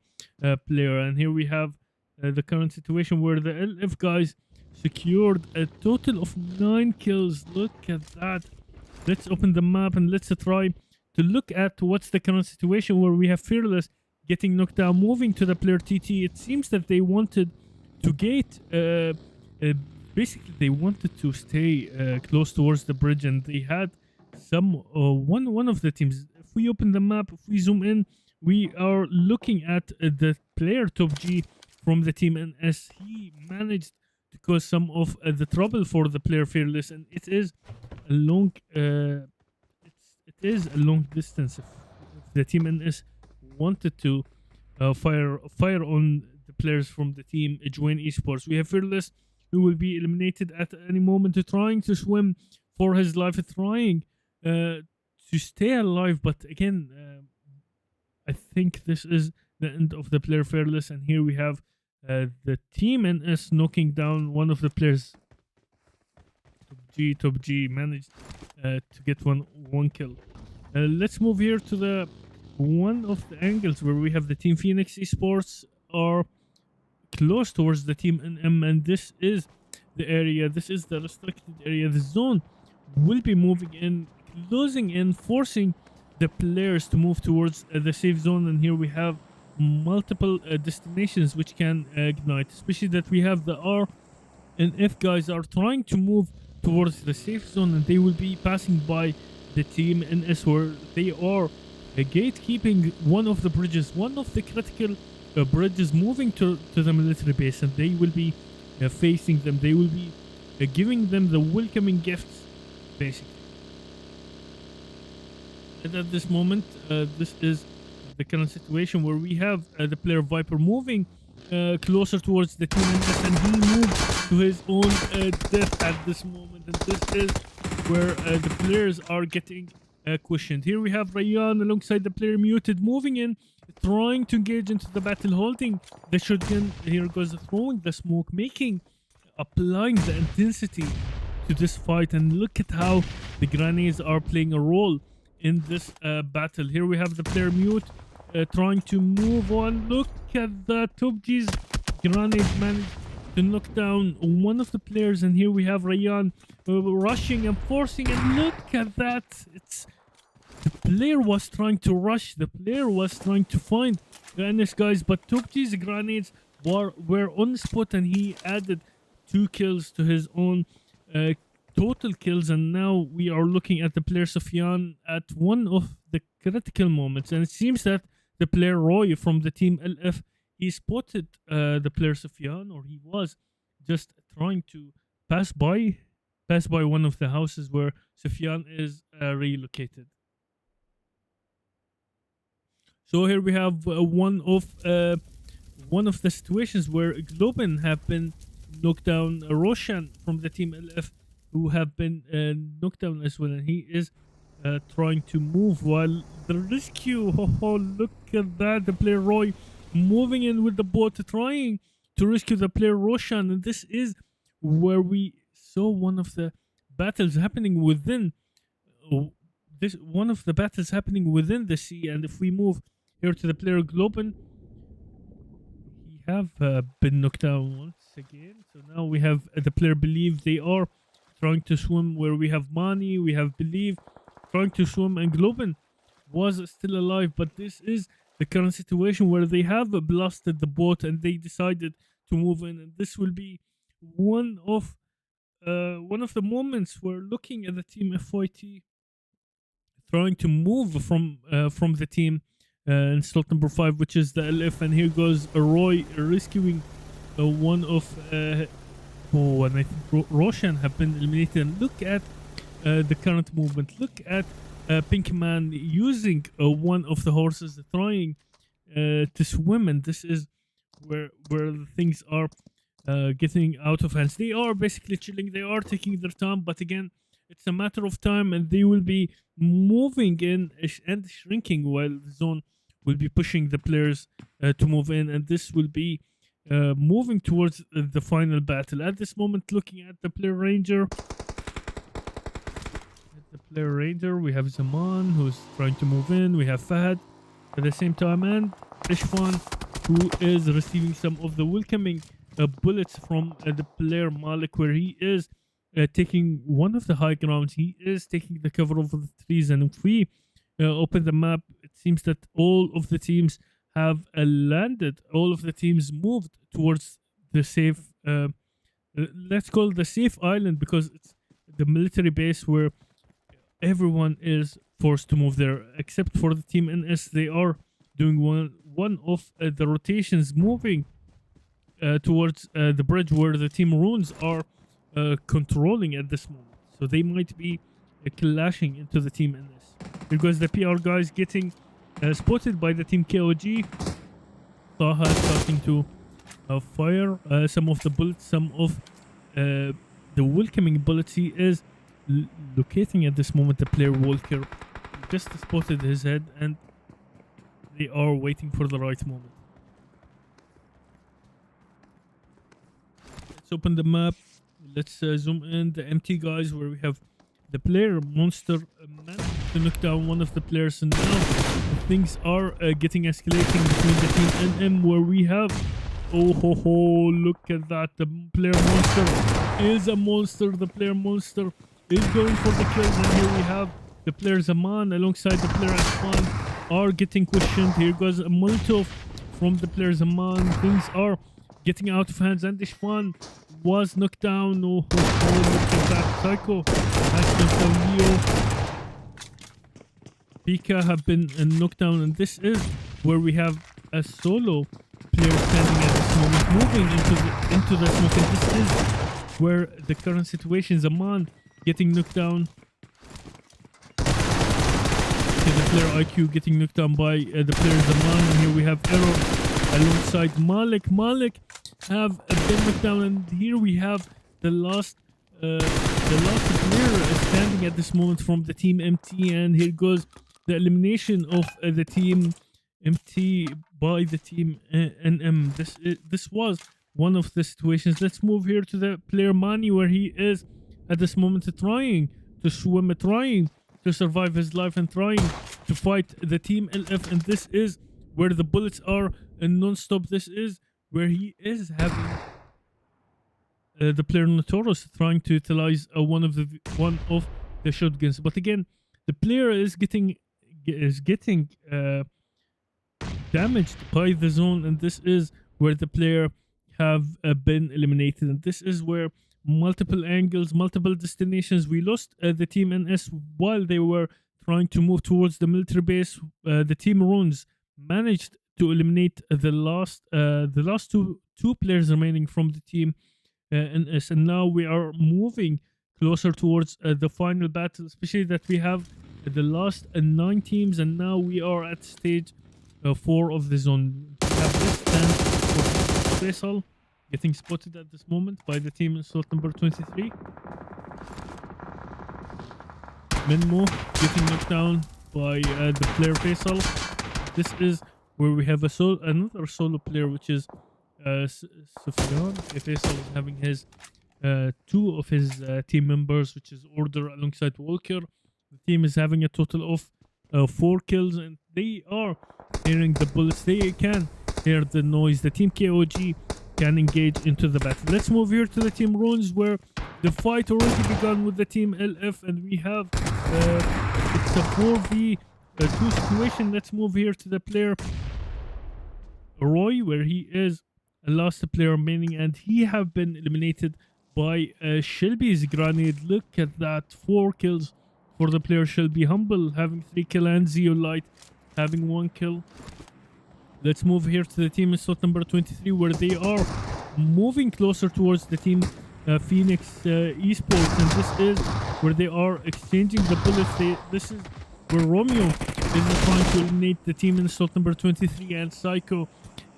player. And here we have the current situation where the LF guys secured a total of 9 kills. Look at that. Let's open the map and let's try to look at what's the current situation where we have Fearless getting knocked down, moving to the player TT. It seems that they wanted to gate, basically they wanted to stay close towards the bridge, and they had one of the teams. If we open the map, if we zoom in, we are looking at the player Top G from the team NS. He managed to cause some of the trouble for the player Fearless, and it is a long distance. If the team NS wanted to fire on the players from the team Jawan Esports. We have Fearless, who will be eliminated at any moment, trying to swim for his life, trying to stay alive. But again, I think this is the end of the player Fearless. And here we have the team NS knocking down one of the players. Top G managed to get one kill. Let's move here to the one of the angles where we have the team Phoenix Esports are close towards the team NM, and this is the area. This is the restricted area. The zone will be moving in, closing in, forcing the players to move towards the safe zone. And here we have multiple destinations which can ignite, especially that we have the R and F guys are trying to move towards the safe zone, and they will be passing by the team NS where they are gatekeeping one of the bridges, one of the critical bridges, moving to the military base, and they will be facing them. They will be giving them the welcoming gifts, basically. And at this moment, this is the current situation where we have the player Viper moving closer towards the team NS, and he moved to his own death at this moment. And this is where the players are getting questioned. Here we have Rayyan alongside the player Muted moving in, trying to engage into the battle, holding the shotgun. Here goes throwing the smoke, applying the intensity to this fight. And look at how the grenades are playing a role in this battle. Here we have the player Mute trying to move on. Look at that. Top G's grenade managed to knock down one of the players, and here we have Rayyan rushing and forcing, and look at that. It's the player was trying to rush, the player was trying to find the NS guys, but Top G's grenades were on the spot, and he added 2 kills to his own total kills. And now we are looking at the player Sufyan at one of the critical moments, and it seems that the player Roy from the team LF, he spotted the player Sufyan, or he was just trying to pass by one of the houses where Sufyan is relocated. So here we have one of the situations where Globin have been knocked down. Roshan from the team LF, who have been knocked down as well, and he is trying to move while the rescue. Oh, look at that! The player Roy moving in with the boat, trying to rescue the player Roshan, and this is where we saw one of the battles happening within. One of the battles happening within the sea, and if we move here to the player Globin, he have been knocked down once again. So now we have the player Believe. They are trying to swim, where we have Mani, we have Believe trying to swim, and Globin was still alive. But this is the current situation where they have blasted the boat and they decided to move in, and this will be one of the moments where looking at the team FYT trying to move from the team in slot number 5, which is the LF, and here goes Roy rescuing one of and I think Roshan have been eliminated. And look at the current movement. Look at Pinkman using one of the horses, trying to swim, and this is where the things are getting out of hands. They are basically chilling, they are taking their time, but again, it's a matter of time, and they will be moving in and shrinking while the zone will be pushing the players to move in, and this will be moving towards the final battle. At this moment, looking at the player Ranger. We have Zaman, who's trying to move in. We have Fahad at the same time, and Ishfan, who is receiving some of the welcoming bullets from the player Malik, where he is taking one of the high grounds. He is taking the cover of the trees, and if we open the map, it seems that all of the teams have landed. All of the teams moved towards the safe, let's call it the safe island, because it's the military base where everyone is forced to move there, except for the team NS. They are doing one of the rotations, moving towards the bridge where the team Runes are controlling at this moment. So they might be clashing into the team NS. Here goes the PR guys getting spotted by the team KOG. Taha starting to fire some of the bullets, some of the welcoming bullets. He is locating at this moment the player Walker. Just spotted his head, and they are waiting for the right moment. Let's open the map. Let's zoom in the MT guys, where we have the player Monster managed to knock down one of the players, and now things are getting escalating between the team NM, where we have look at that. The player Monster is a monster. The player Monster is going for the kills, and here we have the player Zaman alongside the player Asfan are getting questioned. Here goes a Molotov from the player Zaman. Things are getting out of hands, and Ishfan was knocked down. Look at that. Psycho has knocked down Leo. Pika have been knocked down, and this is where we have a solo player standing at this moment, moving into the smoke, and this is where the current situation, Zaman getting knocked down. Okay, the player IQ getting knocked down by the player Zaman, and here we have Error alongside Malik. Malik have been knocked down, and here we have the last player standing at this moment from the team MT, and here goes the elimination of the team MT by the team NM. This was one of the situations. Let's move here to the player Mani, where he is at this moment trying to swim, trying to survive his life, and trying to fight the team LF, and this is where the bullets are non-stop. This is where he is having the player Notorious trying to utilize one of the shotguns, but again the player is getting damaged by the zone, and this is where the player have been eliminated, and this is where multiple angles, multiple destinations. We lost the team NS while they were trying to move towards the military base. The team Runes managed to eliminate the last two players remaining from the team NS, and now we are moving closer towards the final battle, especially that we have the last 9 teams, and now we are at stage 4 of the zone. We have this stand for Faisal getting spotted at this moment by the team in slot number 23. Minmo getting knocked down by the player Faisal. This is where we have another solo player, which is Sufyan. Faisal is having his 2 of his team members, which is Order alongside Walker. The team is having a total of 4 kills, and they are hearing the bullets. They can hear the noise. The team KOG can engage into the battle. Let's move here to the team Runes, where the fight already begun with the team LF, and we have it's a 4v2 situation. Let's move here to the player Roy, where he is a last player remaining, and he have been eliminated by Shelby's grenade. Look at that, 4 kills for the player Shelby. Humble having 3 kills, and Zeolite having 1 kill. Let's move here to the team in slot number 23, where they are moving closer towards the team Phoenix Esports, and this is where they are exchanging the bullets. This is where Romeo is trying to eliminate the team in slot number 23, and Psycho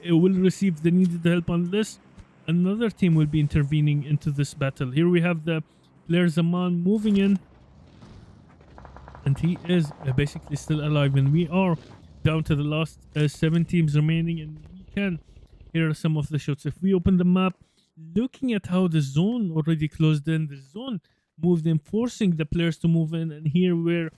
will receive the needed help unless another team will be intervening into this battle. Here we have the player Zaman moving in, and he is basically still alive, and we are down to the last 7 teams remaining, and we can hear some of the shots. If we open the map, looking at how the zone already closed in, the zone moved in, forcing the players to move in, and here where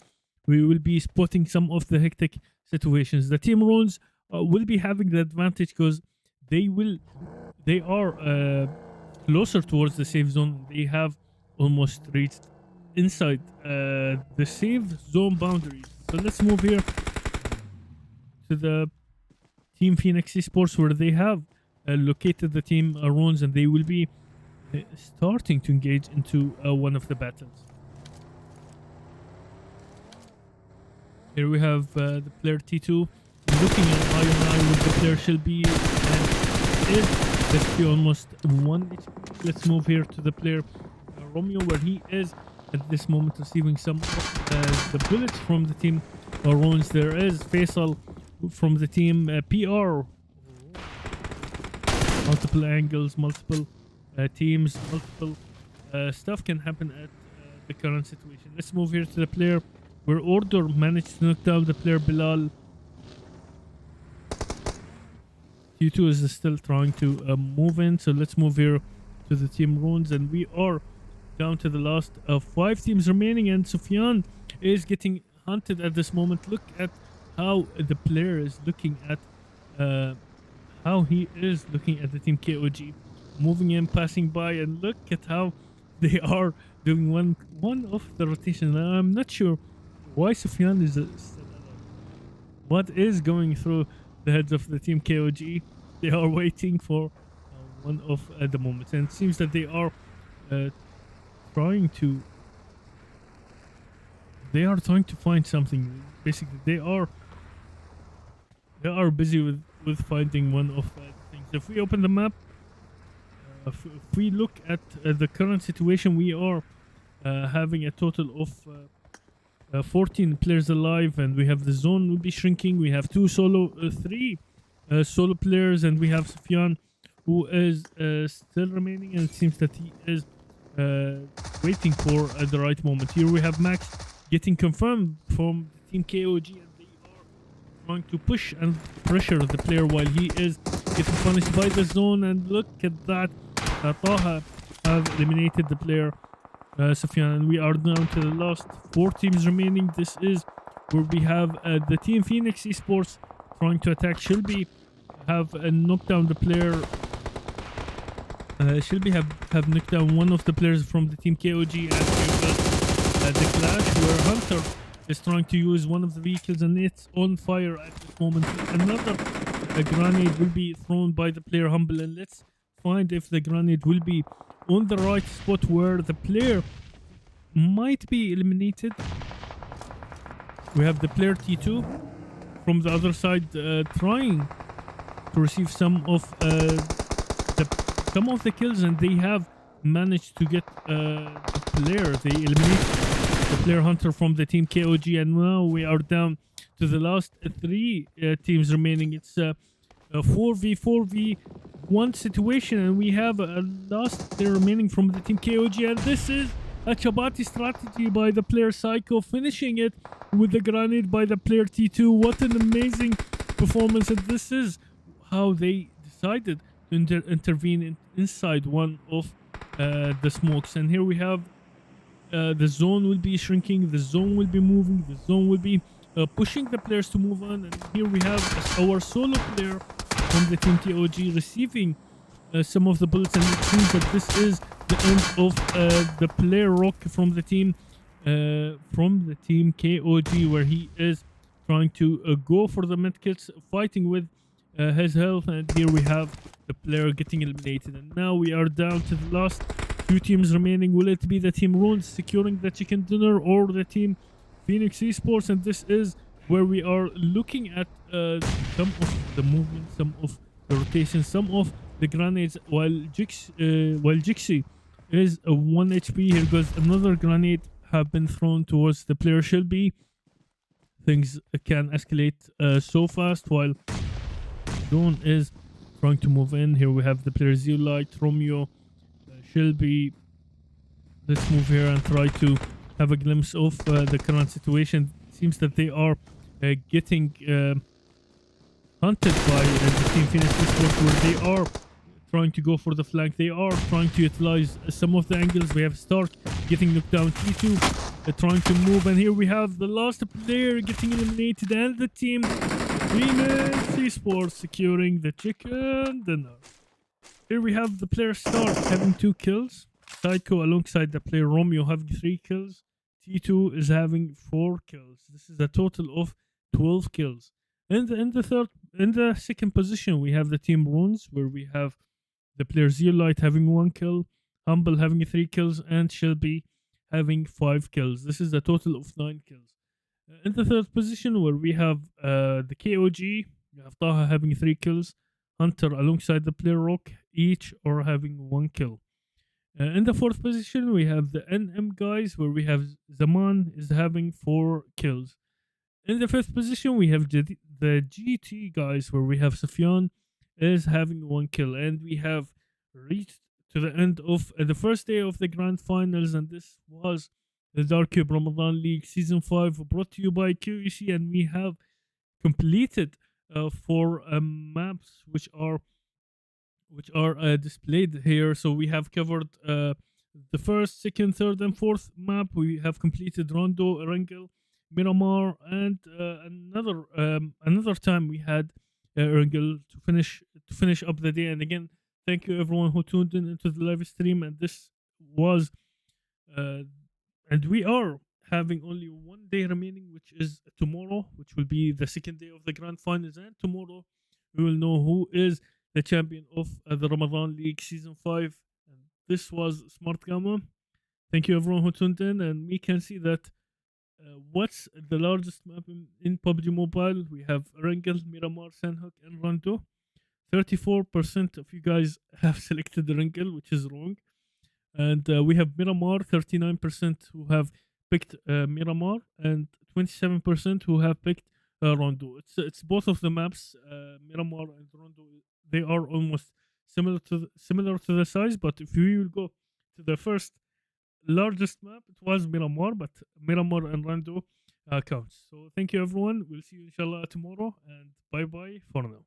we will be spotting some of the hectic situations. The team Runes will be having the advantage because they are closer towards the safe zone. They have almost reached inside the safe zone boundaries. So let's move here to the team Phoenix Esports, where they have located the team Runes, and they will be starting to engage into one of the battles. Here we have the player T2 looking at eye with the player Shelby, and is basically almost 1 HP. Let's move here to the player Romeo, where he is at this moment receiving some of the bullets from the team Runes. There is Faisal from the team PR. Multiple angles, multiple teams, multiple stuff can happen at the current situation. Let's move here to the player where Order managed to knock down the player Bilal. Q2 is still trying to move in, so let's move here to the team Runes, and we are down to the last 5 teams remaining, and Sufyan is getting hunted at this moment. Look at how the player is looking at how he is looking at the team KOG, moving in, passing by, and look at how they are doing one of the rotation. I'm not sure why Sufyan is still alive. What is going through the heads of the team KOG? They are waiting for one of the moments, and it seems that they are trying to find something. Basically, they are busy with finding one of the things. If we open the map, if we look at the current situation, we are having a total of 14 players alive, and we have the zone will be shrinking. We have 3 solo players, and we have Sufyan, who is still remaining, and it seems that he is waiting for the right moment. Here we have Max getting confirmed from the team KOG, and they are trying to push and pressure the player while he is getting punished by the zone. And look at that, Taha have eliminated the player Sufyan, and we are down to the last 4 teams remaining. This is where we have the team Phoenix Esports trying to attack Shelby, have knocked down the player. Shelby have knocked down one of the players from the team KOG, and the clash where Hunter is trying to use one of the vehicles and it's on fire at this moment. Another grenade will be thrown by the player Humble, and let's find if the grenade will be on the right spot where the player might be eliminated. We have the player T2 from the other side trying to receive some of the kills, and they have managed to get the player. They eliminate the player Hunter from the team KOG, and now we are down to the last 3 teams remaining. It's a 4v1 situation, and we have a last player remaining from the team KOG, and this is a Chabati strategy by the player Psycho, finishing it with the grenade by the player T2. What an amazing performance, and this is how they decided to intervene inside one of the smokes. And here we have the zone will be shrinking, the zone will be moving, the zone will be pushing the players to move on. And here we have our solo player from the team KOG receiving some of the bullets, and it seems that this is the end of the player Rock from the team KOG, where he is trying to go for the medkits, fighting with his health. And here we have the player getting eliminated, and now we are down to the last 2 teams remaining. Will it be the team Runes securing the chicken dinner or the team Phoenix Esports? And this is where we are looking at some of the movement, some of the rotation, some of the grenades, while Jixi is a 1 HP. Here goes another grenade have been thrown towards the player Shelby. Things can escalate so fast while Dawn is trying to move in. Here we have the player Lite, Romeo, Shelby. Let's move here and try to have a glimpse of the current situation. It seems that they are getting hunted by the team Phoenix Esports, where they are trying to go for the flank. They are trying to utilize some of the angles. We have Stark getting knocked down, T2 trying to move, and here we have the last player getting eliminated, and the team Phoenix Esports securing the chicken dinner. Here we have the player Stark having 2 kills, Psycho alongside the player Romeo having 3 kills, T2 is having 4 kills. This is a total of 12 kills. In the second position, we have the team Runes, where we have the player Zeolite having 1 kill, Humble having 3 kills, and Shelby having 5 kills. This is a total of 9 kills. In the third position, where we have the KOG, we have Taha having 3 kills, Hunter alongside the player Rock, each are having 1 kill. In the fourth position, we have the NM guys, where we have Zaman is having 4 kills. In the fifth position, we have the GT guys, where we have Sufyan is having 1 kill. And we have reached to the end of the first day of the grand finals, and this was the DCE Ramadan League Season 5, brought to you by QEC, and we have completed 4 maps which are displayed here. So we have covered the first, second, third, and fourth map. We have completed Rondo, Erangel, Miramar, and another time we had Erangel to finish up the day. And again, thank you everyone who tuned in into the live stream. And this was and we are having only 1 day remaining, which is tomorrow, which will be the second day of the grand finals. And tomorrow we will know who is the champion of the Ramadan League Season 5. And this was Smartgama. Thank you everyone who tuned in, and we can see that what's the largest map in PUBG Mobile. We have Erangel, Miramar, Sandhook, and Rondo. 34% of you guys have selected Erangel, which is wrong. And we have Miramar, 39% who have picked Miramar, and 27% who have picked Rondo. It's both of the maps, Miramar and Rondo. They are almost similar to the size, but if we will go to the first largest map, it was Miramar, but Miramar and Rondo counts. So thank you everyone. We'll see you inshallah tomorrow, and bye bye for now.